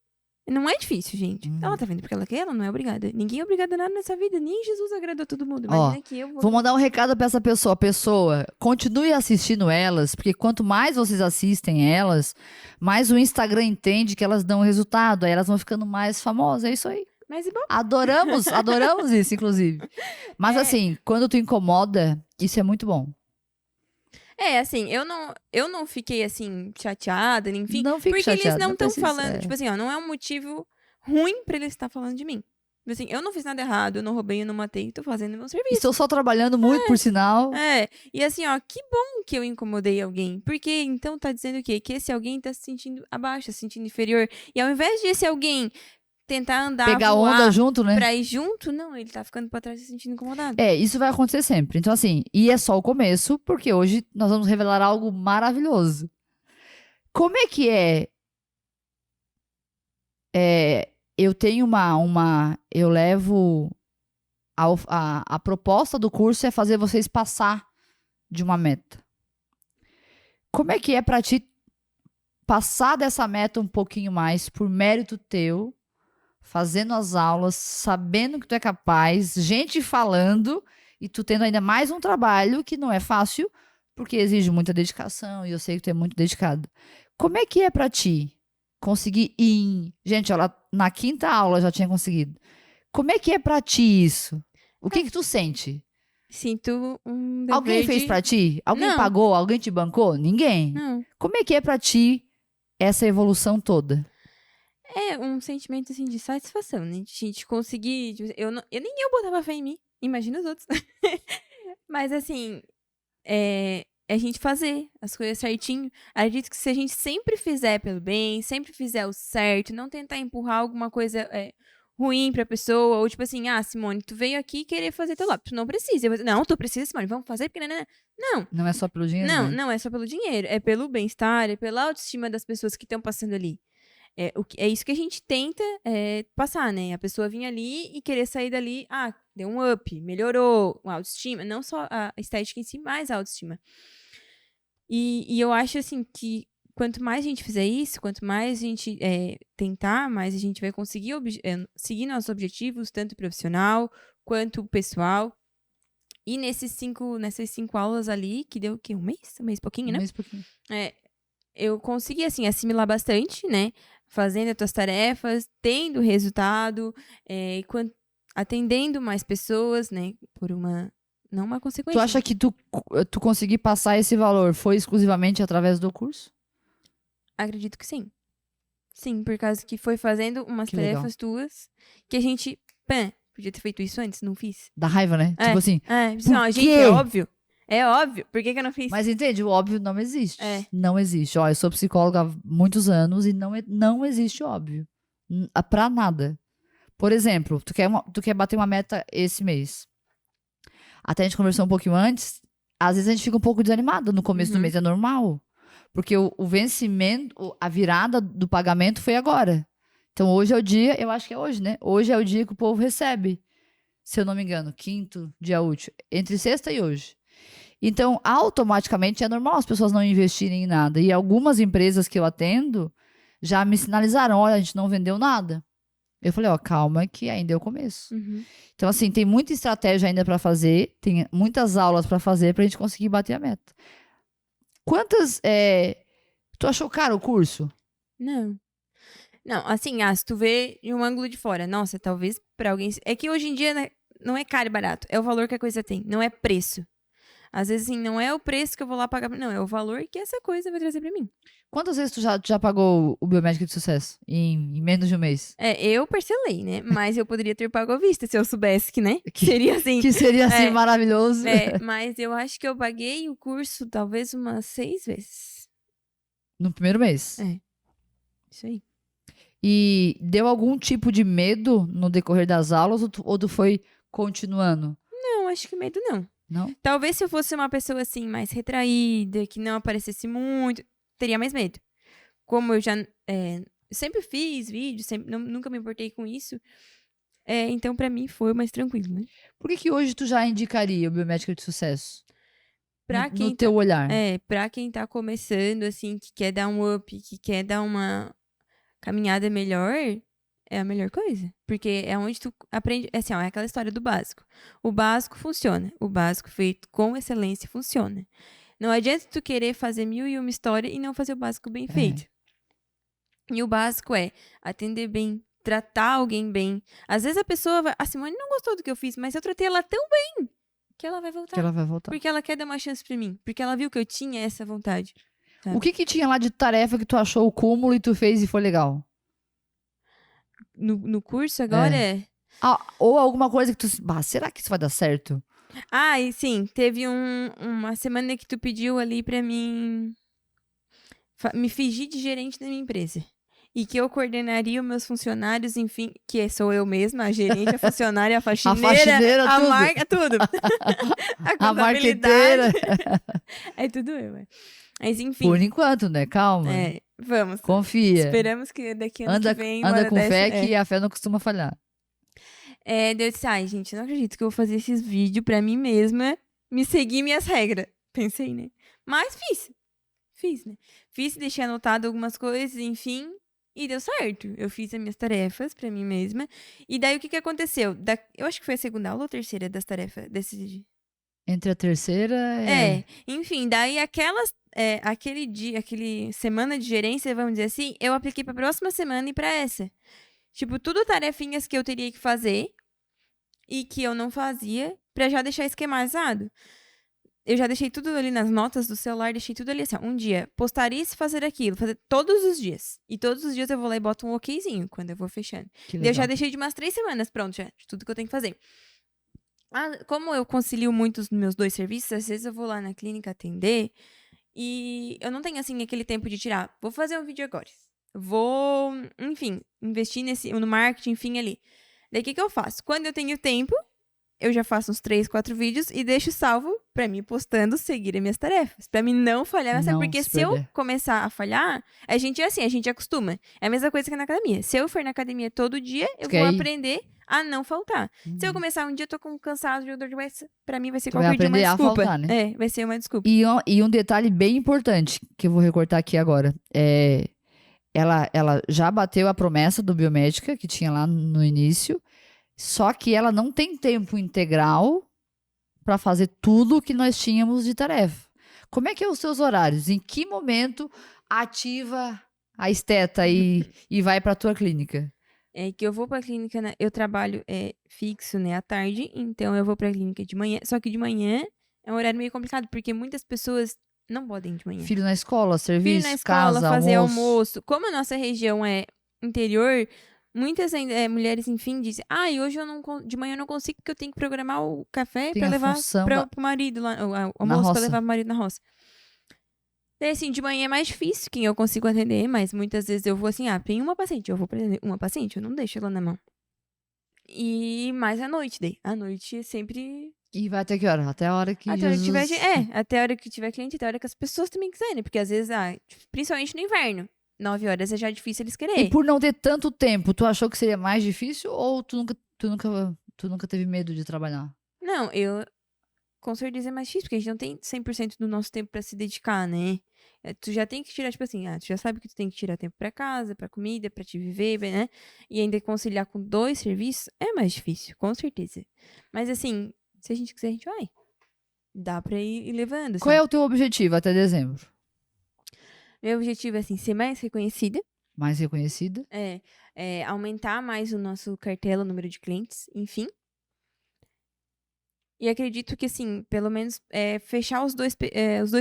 Não é difícil, gente. Ela tá vendo porque ela quer, ela não é obrigada. Ninguém é obrigado a nada nessa vida. Nem Jesus agradou todo mundo. Imagina que eu vou mandar um recado pra essa pessoa. Pessoa, continue assistindo elas, porque quanto mais vocês assistem elas, mais o Instagram entende que elas dão resultado. Aí elas vão ficando mais famosas. É isso aí. Mas igual. Adoramos isso, inclusive. Mas assim, quando tu incomoda, isso é muito bom. Assim, eu não fiquei, assim, chateada, enfim. Não fique porque chateada, eles não não estão precisa, falando, tipo assim, ó, não é um motivo ruim pra eles estar falando de mim. Tipo assim, eu não fiz nada errado, eu não roubei, eu não matei, tô fazendo meu serviço. Estou só trabalhando muito, por sinal. E assim, ó, que bom que eu incomodei alguém. Porque então tá dizendo o quê? Que esse alguém tá se sentindo abaixo, se sentindo inferior. E ao invés de esse alguém tentar andar, Pegar voar, onda junto, né? pra ir junto, não, ele tá ficando pra trás se sentindo incomodado. Isso vai acontecer sempre. Então, assim, e é só o começo, porque hoje nós vamos revelar algo maravilhoso. Como é que é? Eu tenho eu levo. A proposta do curso é fazer vocês passar de uma meta. Como é que é pra ti passar dessa meta um pouquinho mais por mérito teu, fazendo as aulas, sabendo que tu é capaz, gente falando e tu tendo ainda mais um trabalho que não é fácil, porque exige muita dedicação e eu sei que tu é muito dedicado. Como é que é pra ti conseguir ir? Gente, ela na quinta aula já tinha conseguido. Como é que é pra ti isso? O que tu sente? Sinto um dever Alguém fez pra ti? Alguém Não. pagou? Alguém te bancou? Ninguém? Não. Como é que é pra ti essa evolução toda? É um sentimento, assim, de satisfação, né? De gente conseguir... Tipo, nem eu botava fé em mim. Imagina os outros. Mas, assim, a gente fazer as coisas certinho. Acredito que se a gente sempre fizer pelo bem, sempre fizer o certo, não tentar empurrar alguma coisa ruim pra pessoa, ou tipo assim, Simone, tu veio aqui querer fazer teu lápis, tu não precisa. Não, tu precisa, Simone, vamos fazer, porque não. Não é só pelo dinheiro, né? Não é só pelo dinheiro, é pelo bem-estar, é pela autoestima das pessoas que estão passando ali. É isso que a gente tenta passar, né? A pessoa vir ali e querer sair dali, deu um up, melhorou a autoestima, não só a estética em si, mas a autoestima. E eu acho, assim, que quanto mais a gente fizer isso, quanto mais a gente tentar, mais a gente vai conseguir seguir nossos objetivos, tanto profissional quanto pessoal. E nessas 5 aulas ali, que deu o quê? Um mês? Um mês e pouquinho, né? Um mês e pouquinho. Eu consegui, assim, assimilar bastante, né? Fazendo as tuas tarefas, tendo resultado, atendendo mais pessoas, né? Não uma consequência. Tu acha que tu conseguir passar esse valor foi exclusivamente através do curso? Acredito que sim. Sim, por causa que foi fazendo umas tarefas tuas que a gente, podia ter feito isso antes, não fiz. Dá raiva, né? Tipo assim. Não, gente, é óbvio. É óbvio. Por que eu não fiz? Mas entende? O óbvio não existe. É. Não existe. Ó, eu sou psicóloga há muitos anos e não existe óbvio. Pra nada. Por exemplo, tu quer bater uma meta esse mês. Até a gente conversou um pouquinho antes. Às vezes a gente fica um pouco desanimado no começo do mês. É normal. Porque o vencimento, a virada do pagamento foi agora. Então hoje é o dia, eu acho que é hoje, né? Hoje é o dia que o povo recebe. Se eu não me engano, quinto dia útil. Entre sexta e hoje. Então, automaticamente é normal as pessoas não investirem em nada. E algumas empresas que eu atendo já me sinalizaram: olha, a gente não vendeu nada. Eu falei: ó, calma, que ainda é o começo. Então, assim, tem muita estratégia ainda para fazer, tem muitas aulas para fazer pra gente conseguir bater a meta. Quantas. Tu achou caro o curso? Não. Não, assim, se tu vê de um ângulo de fora, nossa, talvez pra alguém. É que hoje em dia não é caro e barato, é o valor que a coisa tem, não é preço. Às vezes, assim, não é o preço que eu vou lá pagar. Não, é o valor que essa coisa vai trazer pra mim. Quantas vezes tu já pagou o Biomédica de Sucesso? Em menos de um mês? Eu parcelei, né? Mas eu poderia ter pago à vista se eu soubesse que, né? Seria assim. Que seria assim maravilhoso. Mas eu acho que eu paguei o curso talvez umas 6 vezes. No primeiro mês? Isso aí. E deu algum tipo de medo no decorrer das aulas ou tu foi continuando? Não, acho que medo não. Não? Talvez se eu fosse uma pessoa assim, mais retraída, que não aparecesse muito, teria mais medo. Como eu já sempre fiz vídeo, nunca me importei com isso. Então, pra mim, foi mais tranquilo, né? Por que hoje tu já indicaria o Biomédica de Sucesso? pra no quem teu olhar. pra quem tá começando, assim, que quer dar um up, que quer dar uma caminhada melhor, é a melhor coisa. Porque é onde tu aprende, assim, ó, é aquela história do básico. O básico funciona. O básico feito com excelência funciona. Não adianta tu querer fazer 1001 história e não fazer o básico bem feito. E o básico é atender bem, tratar alguém bem. Às vezes a pessoa vai, a Simone não gostou do que eu fiz, mas eu tratei ela tão bem que ela vai voltar. Que ela vai voltar. Porque ela quer dar uma chance pra mim. Porque ela viu que eu tinha essa vontade. Sabe? O que tinha lá de tarefa que tu achou o cúmulo e tu fez e foi legal? No curso agora Ou alguma coisa que tu... será que isso vai dar certo? Ah, e sim, teve uma semana que tu pediu ali pra mim me fingir de gerente da minha empresa. E que eu coordenaria os meus funcionários, enfim, que sou eu mesma, a gerente, a funcionária, a faxineira, a tudo. marca, tudo. A marqueteira. É tudo eu, Mas enfim. Por enquanto, né? Calma. Vamos. Confia. Esperamos que daqui ano que vem... Anda com fé que a fé não costuma falhar. Eu disse, gente, não acredito que eu vou fazer esses vídeos pra mim mesma, me seguir minhas regras. Pensei, né? Mas fiz, né? Fiz, deixei anotado algumas coisas, enfim, e deu certo. Eu fiz as minhas tarefas pra mim mesma. E daí, o que aconteceu? Eu acho que foi a segunda aula ou a terceira das tarefas desse... Entre a terceira enfim, daí aquele dia, aquele semana de gerência, vamos dizer assim, eu apliquei pra próxima semana e pra essa. Tipo, tudo tarefinhas que eu teria que fazer e que eu não fazia pra já deixar esquematizado. Eu já deixei tudo ali nas notas do celular, deixei tudo ali assim, um dia, postaria se fazer aquilo, fazer todos os dias. E todos os dias eu vou lá e boto um okzinho quando eu vou fechando. Eu já deixei de umas 3 semanas, pronto, já, de tudo que eu tenho que fazer. Como eu concilio muito os meus 2 serviços, às vezes eu vou lá na clínica atender e eu não tenho, assim, aquele tempo de tirar, vou fazer um vídeo agora. Vou, enfim, investir no marketing, enfim, ali. Daí, o que eu faço? Quando eu tenho tempo, eu já faço uns 3, 4 vídeos e deixo salvo pra mim postando, seguir as minhas tarefas. Pra mim não falhar, sabe? Porque se eu começar a falhar, a gente acostuma. É a mesma coisa que na academia. Se eu for na academia todo dia, eu vou aprender a não faltar. Se eu começar um dia, eu tô com cansado de dor de cabeça, pra mim vai ser qualquer dia uma desculpa. Faltar, né? Vai ser uma desculpa. E um detalhe bem importante, que eu vou recortar aqui agora, ela já bateu a promessa do Biomédica, que tinha lá no início, só que ela não tem tempo integral para fazer tudo que nós tínhamos de tarefa. Como é que é os seus horários? Em que momento ativa a esteta e vai para a tua clínica? É que eu vou para a clínica, eu trabalho fixo, né, à tarde, então eu vou para a clínica de manhã, só que de manhã é um horário meio complicado, porque muitas pessoas não podem de manhã. Filho na escola, serviço, Filho na escola, casa, fazer almoço. Como a nossa região é interior, muitas mulheres, enfim, dizem, e hoje de manhã eu não consigo porque eu tenho que programar o café para levar pro marido lá, o almoço para levar pro marido na roça. Daí, assim, de manhã é mais difícil quem eu consigo atender, mas muitas vezes eu vou assim, tem uma paciente, eu vou pra atender uma paciente, eu não deixo ela na mão. E mais à noite, daí. À noite é sempre... E vai até que hora? Até a hora que até Jesus... até a hora que tiver cliente, até a hora que as pessoas também quiserem, porque às vezes, principalmente no inverno, 9 horas é já difícil eles quererem. E por não ter tanto tempo, tu achou que seria mais difícil ou tu nunca teve medo de trabalhar? Não, com certeza é mais difícil, porque a gente não tem 100% do nosso tempo pra se dedicar, né? Tu já tem que tirar, tipo assim, tu já sabe que tu tem que tirar tempo pra casa, pra comida, pra te viver, né? E ainda conciliar com 2 serviços é mais difícil, com certeza. Mas assim, se a gente quiser, a gente vai. Dá pra ir levando. Qual é o teu objetivo até dezembro? Meu objetivo é, assim, ser mais reconhecida. Mais reconhecida? Aumentar mais o nosso cartela, o número de clientes, enfim. E acredito que, assim, pelo menos fechar os dois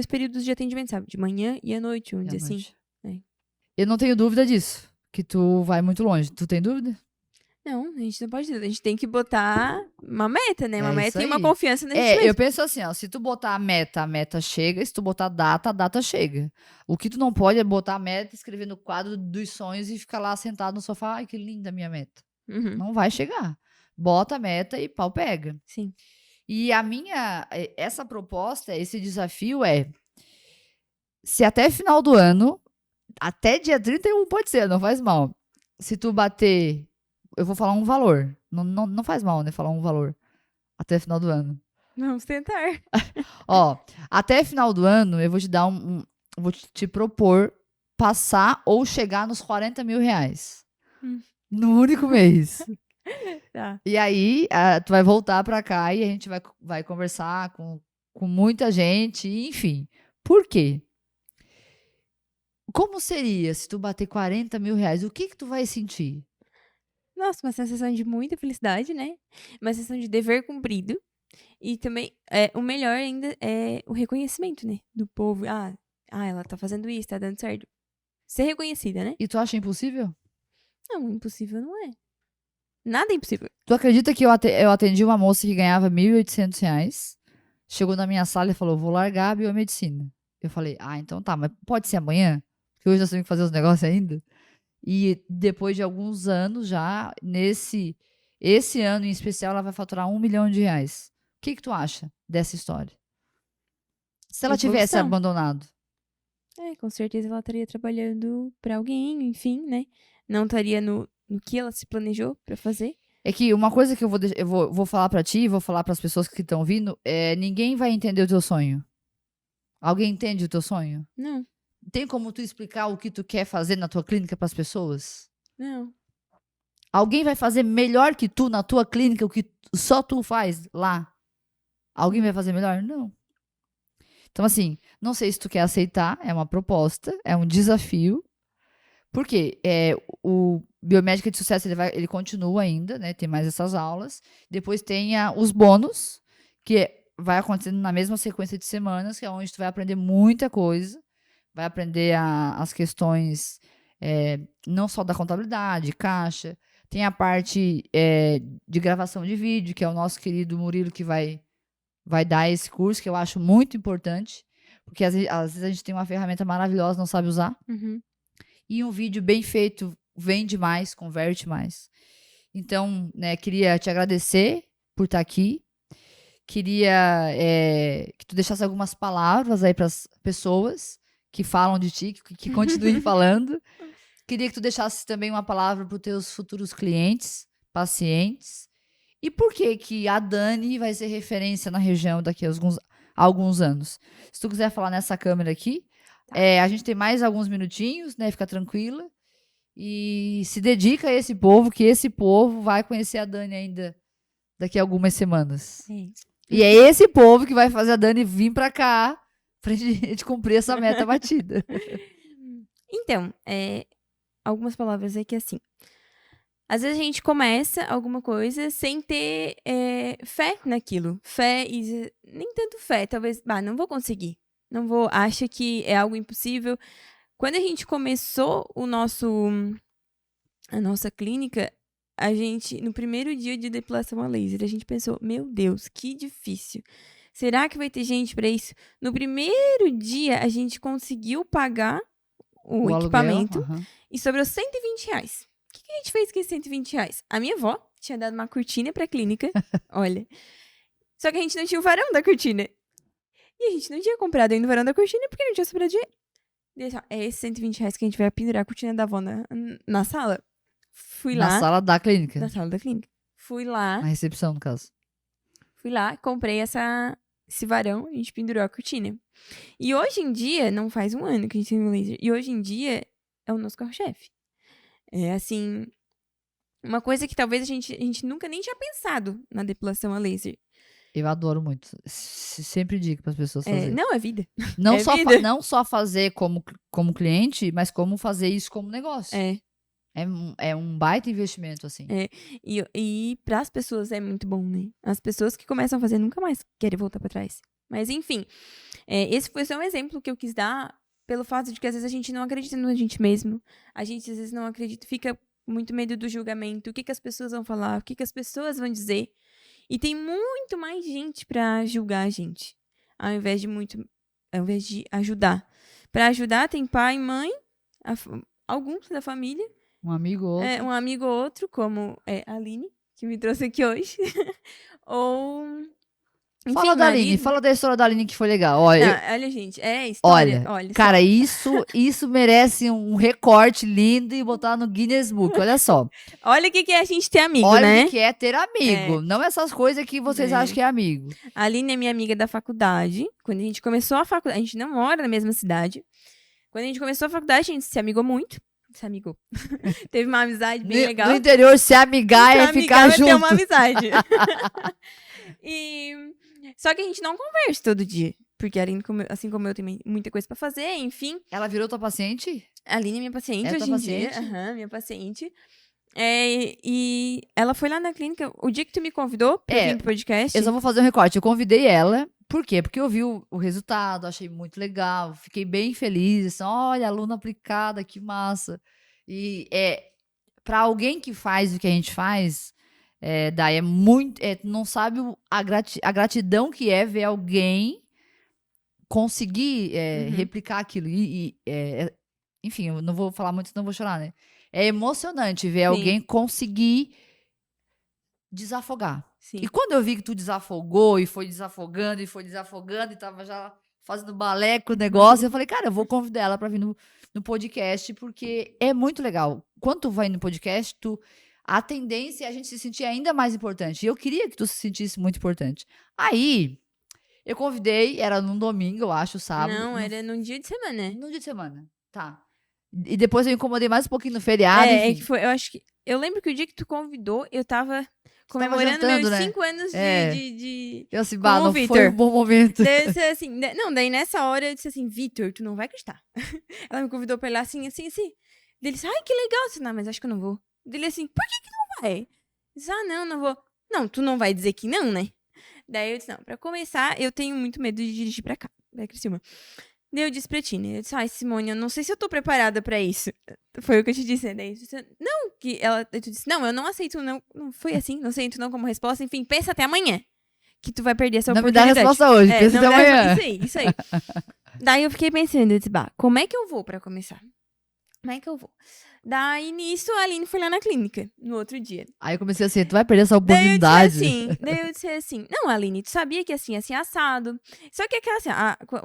períodos de atendimento, sabe? De manhã e à noite, vamos dizer assim. Eu não tenho dúvida disso, que tu vai muito longe. Tu tem dúvida? Não, a gente não pode. A gente tem que botar uma meta, né? Uma meta e uma confiança na gente mesmo. Eu penso assim, se tu botar a meta chega. Se tu botar a data chega. O que tu não pode é botar a meta, escrever no quadro dos sonhos e ficar lá sentado no sofá. Ai, que linda a minha meta. Uhum. Não vai chegar. Bota a meta e pau pega. Sim. E essa proposta, esse desafio se até final do ano, até dia 31 pode ser, não faz mal. Se tu bater, eu vou falar um valor. Não faz mal, né? Falar um valor até final do ano. Vamos tentar. Ó, até final do ano, eu vou te dar vou te propor passar ou chegar nos 40 mil reais. Hum. No único mês. Tá. E aí, tu vai voltar pra cá e a gente vai conversar com muita gente, enfim. Por quê? Como seria se tu bater 40 mil reais? O que que tu vai sentir? Nossa, uma sensação de muita felicidade, né? Uma sensação de dever cumprido. E também, o melhor ainda é o reconhecimento, né? Do povo. Ela tá fazendo isso, tá dando certo. Ser reconhecida, né? E tu acha impossível? Não, impossível não é. Nada é impossível. Tu acredita que eu atendi uma moça que ganhava 1.800 reais? Chegou na minha sala e falou, vou largar a biomedicina. Eu falei, então tá, mas pode ser amanhã? Porque hoje nós temos que fazer os negócios ainda. E depois de alguns anos já, esse ano em especial, ela vai faturar 1 milhão de reais. O que que tu acha dessa história? Se ela tivesse Evolução. abandonado. Com certeza ela estaria trabalhando pra alguém, enfim, né? Não estaria no que ela se planejou pra fazer. É que uma coisa que eu vou falar pra ti, vou falar pras pessoas que estão vindo, ninguém vai entender o teu sonho. Alguém entende o teu sonho? Não, Tem como tu explicar o que tu quer fazer na tua clínica pras pessoas? não. Alguém vai fazer melhor que tu na tua clínica o que só tu faz lá? Alguém vai fazer melhor? Não. Então, assim, não sei se tu quer aceitar, é uma proposta, é um desafio. Por quê? O Biomédica de Sucesso, ele continua ainda, né? Tem mais essas aulas. Depois tem os bônus, que vai acontecendo na mesma sequência de semanas, que é onde tu vai aprender muita coisa. Vai aprender as questões não só da contabilidade, caixa. Tem a parte de gravação de vídeo, que é o nosso querido Murilo que vai dar esse curso, que eu acho muito importante. Porque às vezes a gente tem uma ferramenta maravilhosa, não sabe usar. Uhum. E um vídeo bem feito vende mais, converte mais. Então, né, queria te agradecer por estar aqui. Queria que tu deixasse algumas palavras aí para as pessoas que falam de ti, que continuem falando. Queria que tu deixasse também uma palavra para os teus futuros clientes, pacientes. E por que que a Dani vai ser referência na região daqui a alguns anos? Se tu quiser falar nessa câmera aqui, Tá. a gente tem mais alguns minutinhos, né? Fica tranquila. E se dedica a esse povo, que esse povo vai conhecer a Dani ainda daqui a algumas semanas. E é esse povo que vai fazer a Dani vir pra cá pra gente cumprir essa meta batida. Então, algumas palavras aqui assim. Às vezes a gente começa alguma coisa sem ter fé naquilo. Fé e nem tanto fé, talvez, não vou conseguir. Não vou, acha que é algo impossível. Quando a gente começou a nossa clínica, a gente, no primeiro dia de depilação a laser, a gente pensou, meu Deus, que difícil. Será que vai ter gente para isso? No primeiro dia, a gente conseguiu pagar o equipamento aluguel, e sobrou R$120. O que a gente fez com esses R$120? A minha avó tinha dado uma cortina pra clínica, olha. Só que a gente não tinha o varão da cortina. E a gente não tinha comprado ainda o varão da cortina porque não tinha sobrado dinheiro. É esses R$120 que a gente vai pendurar a cortina da avó na sala. Fui na lá. sala da clínica. Na sala da clínica. Fui lá. Na recepção, no caso. Fui lá, comprei esse varão, a gente pendurou a cortina. E hoje em dia, não faz um ano que a gente tem o laser. E hoje em dia, é o nosso carro-chefe. É assim, uma coisa que talvez a gente nunca nem tinha pensado na depilação a laser. Eu adoro muito. Sempre digo para as pessoas fazerem. Não, é vida. Não, vida. Não só fazer como cliente, mas como fazer isso como negócio. É um baita investimento, assim. E para as pessoas é muito bom, né? As pessoas que começam a fazer nunca mais querem voltar para trás. Mas, enfim, esse foi só um exemplo que eu quis dar pelo fato de que às vezes a gente não acredita na gente mesmo. A gente às vezes não acredita, fica com muito medo do julgamento. O que as pessoas vão falar? O que as pessoas vão dizer? E tem muito mais gente para julgar a gente, ao invés de ajudar. Para ajudar tem pai, mãe, alguns da família. Um amigo ou outro. Um amigo ou outro, como a Aline, que me trouxe aqui hoje. Ou Enfim, Fala da Aline, marido... fala da história da Aline que foi legal. Olha, Não, olha, gente, história. Olha cara, só. isso merece um recorte lindo e botar no Guinness Book. Olha só. Olha o que é a gente ter amigo, Olha né? o que é ter amigo. É. Não essas coisas que vocês É. acham que é amigo. A Aline é minha amiga da faculdade. Quando a gente começou a faculdade, a gente não mora na mesma cidade. Quando a gente começou a faculdade, a gente se amigou muito. Se amigou. Teve uma amizade bem legal. No interior, se amigar é ficar é ter junto. uma amizade. Só que a gente não conversa todo dia. Porque a Aline, assim como eu, tem muita coisa pra fazer, enfim. Ela virou tua paciente? A Aline é minha paciente É hoje tua em dia. paciente? Aham, minha paciente. E ela foi lá na clínica, o dia que tu me convidou pra vir pro podcast. Eu só vou fazer um recorte. Eu convidei ela. Por quê? Porque eu vi o resultado, achei muito legal. Fiquei bem feliz. Assim, olha, aluna aplicada, que massa. E para alguém que faz o que a gente faz, daí é muito. Não sabe a gratidão que é ver alguém conseguir replicar aquilo. Enfim, eu não vou falar muito, senão eu vou chorar, né? É emocionante ver alguém conseguir desafogar. Sim. E quando eu vi que tu desafogou e foi desafogando e tava já fazendo balé com o negócio, eu falei, cara, eu vou convidar ela pra vir no podcast, porque é muito legal. Quando tu vai no podcast, a tendência é a gente se sentir ainda mais importante. E eu queria que tu se sentisse muito importante. Aí, eu convidei, era num domingo, eu acho, sábado. Não, era num dia de semana. Num dia de semana, tá. E depois eu incomodei mais um pouquinho no feriado. É que foi, eu acho que... Eu lembro que o dia que tu convidou, eu tava comemorando jantando, meus 5 anos de eu assim, não foi um bom momento. Daí eu disse assim, não, daí nessa hora eu disse assim, Vitor, tu não vai acreditar. Ela me convidou pra ir lá assim. Daí ele disse, ai, que legal. Eu disse, não, mas acho que eu não vou. Daí ele assim, por que não vai? Eu disse, não vou. Não, tu não vai dizer que não, né? Daí eu disse, não, pra começar, eu tenho muito medo de dirigir pra cá, pra Criciúma. Daí eu disse pra ti, né? Eu disse, ai, Simone, eu não sei se eu tô preparada pra isso. Foi o que eu te disse, né? Daí eu disse, não, tu disse, não, eu não aceito, não foi assim, não aceito não como resposta, enfim, pensa até amanhã, que tu vai perder essa oportunidade. Não me dá a resposta hoje, pensa até amanhã. Isso aí. Daí eu fiquei pensando, eu disse, como é que eu vou pra começar? Como é que eu vou? Daí, nisso, a Aline foi lá na clínica, no outro dia. Aí eu comecei assim, tu vai perder essa oportunidade. Daí eu disse assim, não, Aline, tu sabia que assim assado. Só que aquela assim,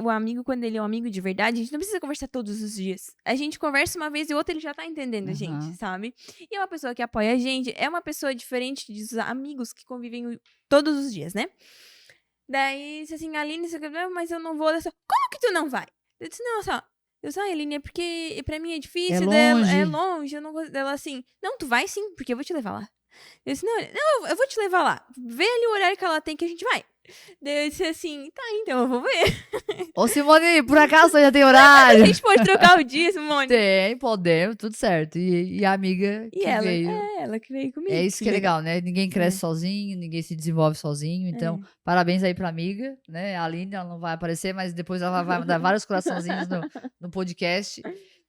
o amigo, quando ele é um amigo de verdade, a gente não precisa conversar todos os dias. A gente conversa uma vez e outra, ele já tá entendendo a gente, sabe? E é uma pessoa que apoia a gente, é uma pessoa diferente dos amigos que convivem todos os dias, né? Daí, disse assim, Aline, mas eu não vou. Como que tu não vai? Eu disse, não, só... Eu disse, Aline, é porque pra mim é difícil, é longe, eu não gosto dela assim. Não, tu vai sim, porque eu vou te levar lá. Eu disse, não, eu vou te levar lá. Vê ali o horário que ela tem que a gente vai. Daí eu disse assim, tá, então eu vou ver. Ô, Simone, por acaso já tem horário? A gente pode trocar o dia, Simone? Tem, podemos, tudo certo. E a amiga que veio. Ela que veio comigo. É isso que é legal, né? Ninguém cresce sozinho, ninguém se desenvolve sozinho. Então, parabéns aí pra amiga, né? A Aline, ela não vai aparecer, mas depois ela vai dar vários coraçãozinhos no podcast.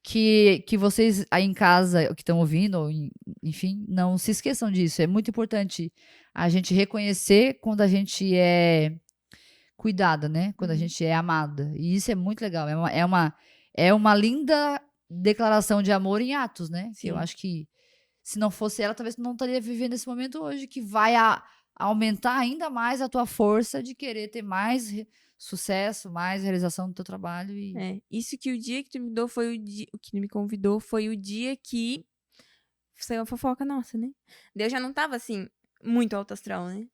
Que vocês aí em casa, que estão ouvindo, ou enfim, não se esqueçam disso. É muito importante a gente reconhecer quando a gente é cuidada, né? Quando a gente é amada. E isso é muito legal. É uma linda declaração de amor em atos, né? Sim. Eu acho que se não fosse ela, talvez tu não estaria vivendo esse momento hoje, que vai aumentar ainda mais a tua força de querer ter mais sucesso, mais realização do teu trabalho. Isso que o dia que tu me deu foi o dia, o que me convidou foi o dia que saiu a fofoca nossa, né? Daí eu já não tava assim, muito alto astral, né?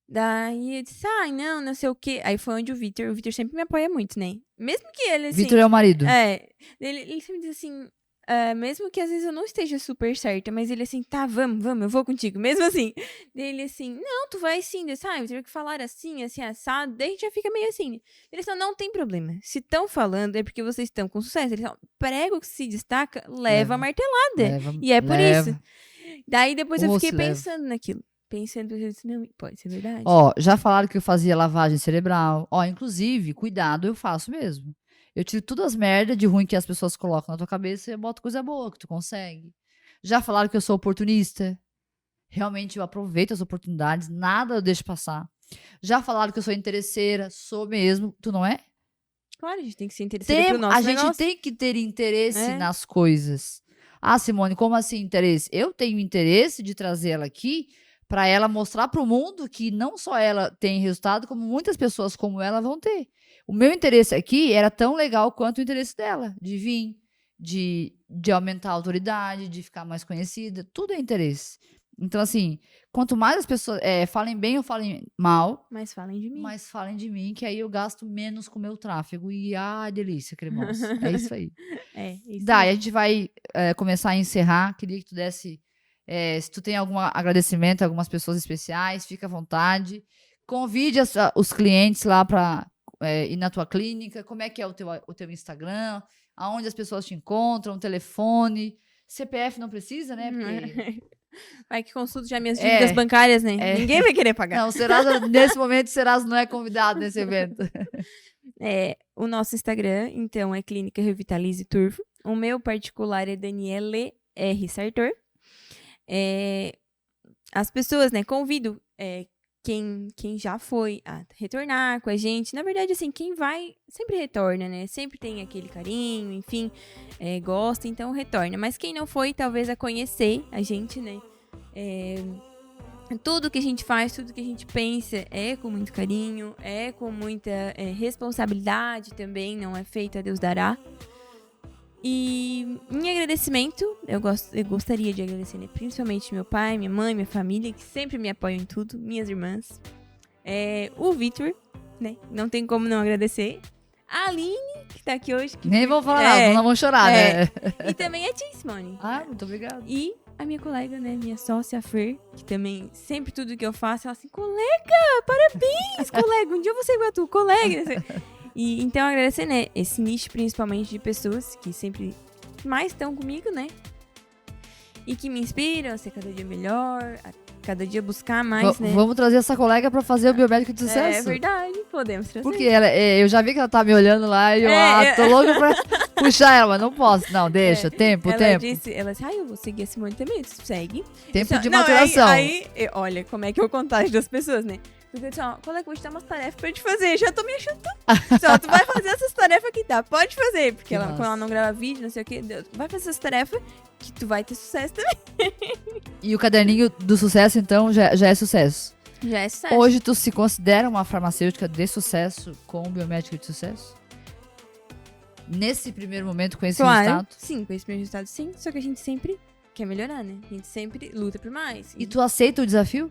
Daí eu disse, não sei o quê. Aí foi onde o Vitor sempre me apoia muito, né? Mesmo que ele, assim... Vitor é o marido. Ele sempre diz assim, mesmo que às vezes eu não esteja super certa, mas ele assim, tá, vamos, eu vou contigo. Mesmo assim. Ele assim, não, tu vai sim. Eu tive que falar assim, assado. Daí a gente já fica meio assim. Eles falam, não tem problema. Se estão falando, é porque vocês estão com sucesso. Eles falam, prego que se destaca, leva a martelada. E é por isso. Daí depois eu fiquei pensando naquilo. Pensando, eu disse, não, pode ser verdade. Já falaram que eu fazia lavagem cerebral. Inclusive, cuidado, eu faço mesmo. Eu tiro todas as merdas de ruim que as pessoas colocam na tua cabeça e eu boto coisa boa que tu consegue. Já falaram que eu sou oportunista. Realmente eu aproveito as oportunidades, nada eu deixo passar. Já falaram que eu sou interesseira, sou mesmo. Tu não é? Claro, a gente tem que ser interesseira pro nosso negócio. A gente tem que ter interesse nas coisas. Simone, como assim interesse? Eu tenho interesse de trazer ela aqui Pra ela mostrar pro mundo que não só ela tem resultado, como muitas pessoas como ela vão ter. O meu interesse aqui era tão legal quanto o interesse dela, de vir, de aumentar a autoridade, de ficar mais conhecida, tudo é interesse. Então, assim, quanto mais as pessoas falem bem ou falem mal, Mas falem de mim. mas falem de mim, que aí eu gasto menos com o meu tráfego. E, delícia, cremosa. É isso aí. Isso Dai, mesmo. a gente vai começar a encerrar. Queria que tu desse... se tu tem algum agradecimento a algumas pessoas especiais, fica à vontade. Convide os clientes lá para ir na tua clínica. Como é que é o teu Instagram? Aonde as pessoas te encontram? Telefone? CPF não precisa, né? Porque... Vai que consulto já minhas dívidas bancárias, né? Ninguém vai querer pagar. Não, o Serasa, nesse momento, o Serasa não é convidado nesse evento. O nosso Instagram, então, é Clínica Revitalize Turvo. O meu particular é Daniele R. Sartor. As pessoas, né, convido quem já foi a retornar com a gente. Na verdade, assim, quem vai sempre retorna, né? Sempre tem aquele carinho, enfim, gosta, então retorna. Mas quem não foi, talvez a conhecer a gente, né? Tudo que a gente faz, tudo que a gente pensa é com muito carinho, é com muita responsabilidade também, não é feito a Deus dará. E em agradecimento, eu gostaria de agradecer, né, principalmente meu pai, minha mãe, minha família, que sempre me apoiam em tudo, minhas irmãs. O Vitor, né, não tem como não agradecer. A Aline, que tá aqui hoje. Nem vou falar nada, não vamos chorar, né? E também a tia Simone. Muito obrigada. E a minha colega, né, minha sócia, a Fer, que também, sempre tudo que eu faço, ela assim, colega, parabéns, colega, um dia eu vou ser igual a tu, colega. E então agradecer, né, esse nicho principalmente de pessoas que sempre mais estão comigo, né? E que me inspiram a ser cada dia melhor, a cada dia buscar mais, né? Vamos trazer essa colega pra fazer o biomédico de sucesso. É verdade, podemos trazer. Porque eu já vi que ela tá me olhando lá e eu tô louca pra puxar ela, mas não posso. Não, deixa, tempo. Ela disse, eu vou seguir a Simone também, tu segue. Tempo de maturação. Olha, como é que eu contagio das pessoas, né? Porque eu disse, colega, vou te dar umas tarefas pra te fazer. Já tô me achando. Só, tu vai fazer essas tarefas aqui, tá? Pode fazer. Porque quando ela não grava vídeo, não sei o quê, vai fazer essas tarefas que tu vai ter sucesso também. E o caderninho do sucesso, então, já é sucesso? Já é sucesso. Hoje, tu se considera uma farmacêutica de sucesso com um biomédico de sucesso? Nesse primeiro momento, com esse resultado? Sim, com esse primeiro resultado, sim. Só que a gente sempre quer melhorar, né? A gente sempre luta por mais. E tu aceita o desafio?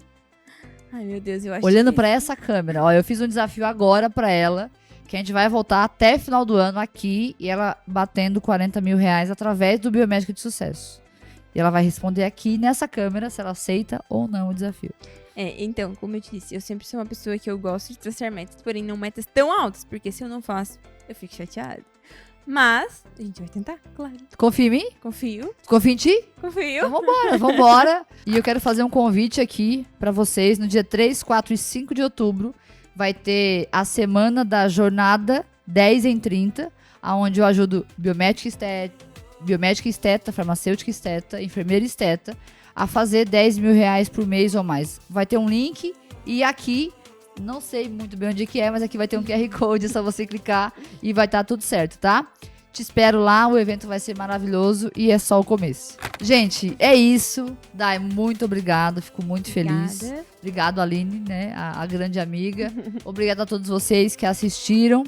Ai, meu Deus, eu acho Olhando pra essa câmera, eu fiz um desafio agora pra ela, que a gente vai voltar até final do ano aqui, e ela batendo 40 mil reais através do Biomédico de Sucesso. E ela vai responder aqui nessa câmera se ela aceita ou não o desafio. Então, como eu te disse, eu sempre sou uma pessoa que eu gosto de traçar metas, porém não metas tão altas, porque se eu não faço, eu fico chateada. Mas, a gente vai tentar, claro. Confia em mim? Confio. Confia em ti? Confio. Então vambora. E eu quero fazer um convite aqui pra vocês. No dia 3, 4 e 5 de outubro, vai ter a semana da jornada 10 em 30, onde eu ajudo biomédica esteta, farmacêutica esteta, enfermeira esteta, a fazer 10 mil reais por mês ou mais. Vai ter um link e aqui... Não sei muito bem onde que é, mas aqui vai ter um QR Code, é só você clicar e vai estar tudo certo, tá? Te espero lá, o evento vai ser maravilhoso e é só o começo. Gente, é isso. Dai, muito obrigado, fico muito feliz. Obrigado, Aline, né, a grande amiga. Obrigado a todos vocês que assistiram.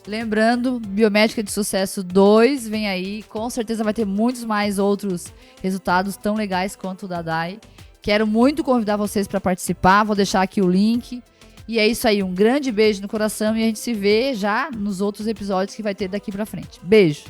Lembrando, Biomédica de Sucesso 2 vem aí. Com certeza vai ter muitos mais outros resultados tão legais quanto o da Dai. Quero muito convidar vocês para participar, vou deixar aqui o link. E é isso aí, um grande beijo no coração e a gente se vê já nos outros episódios que vai ter daqui pra frente. Beijo!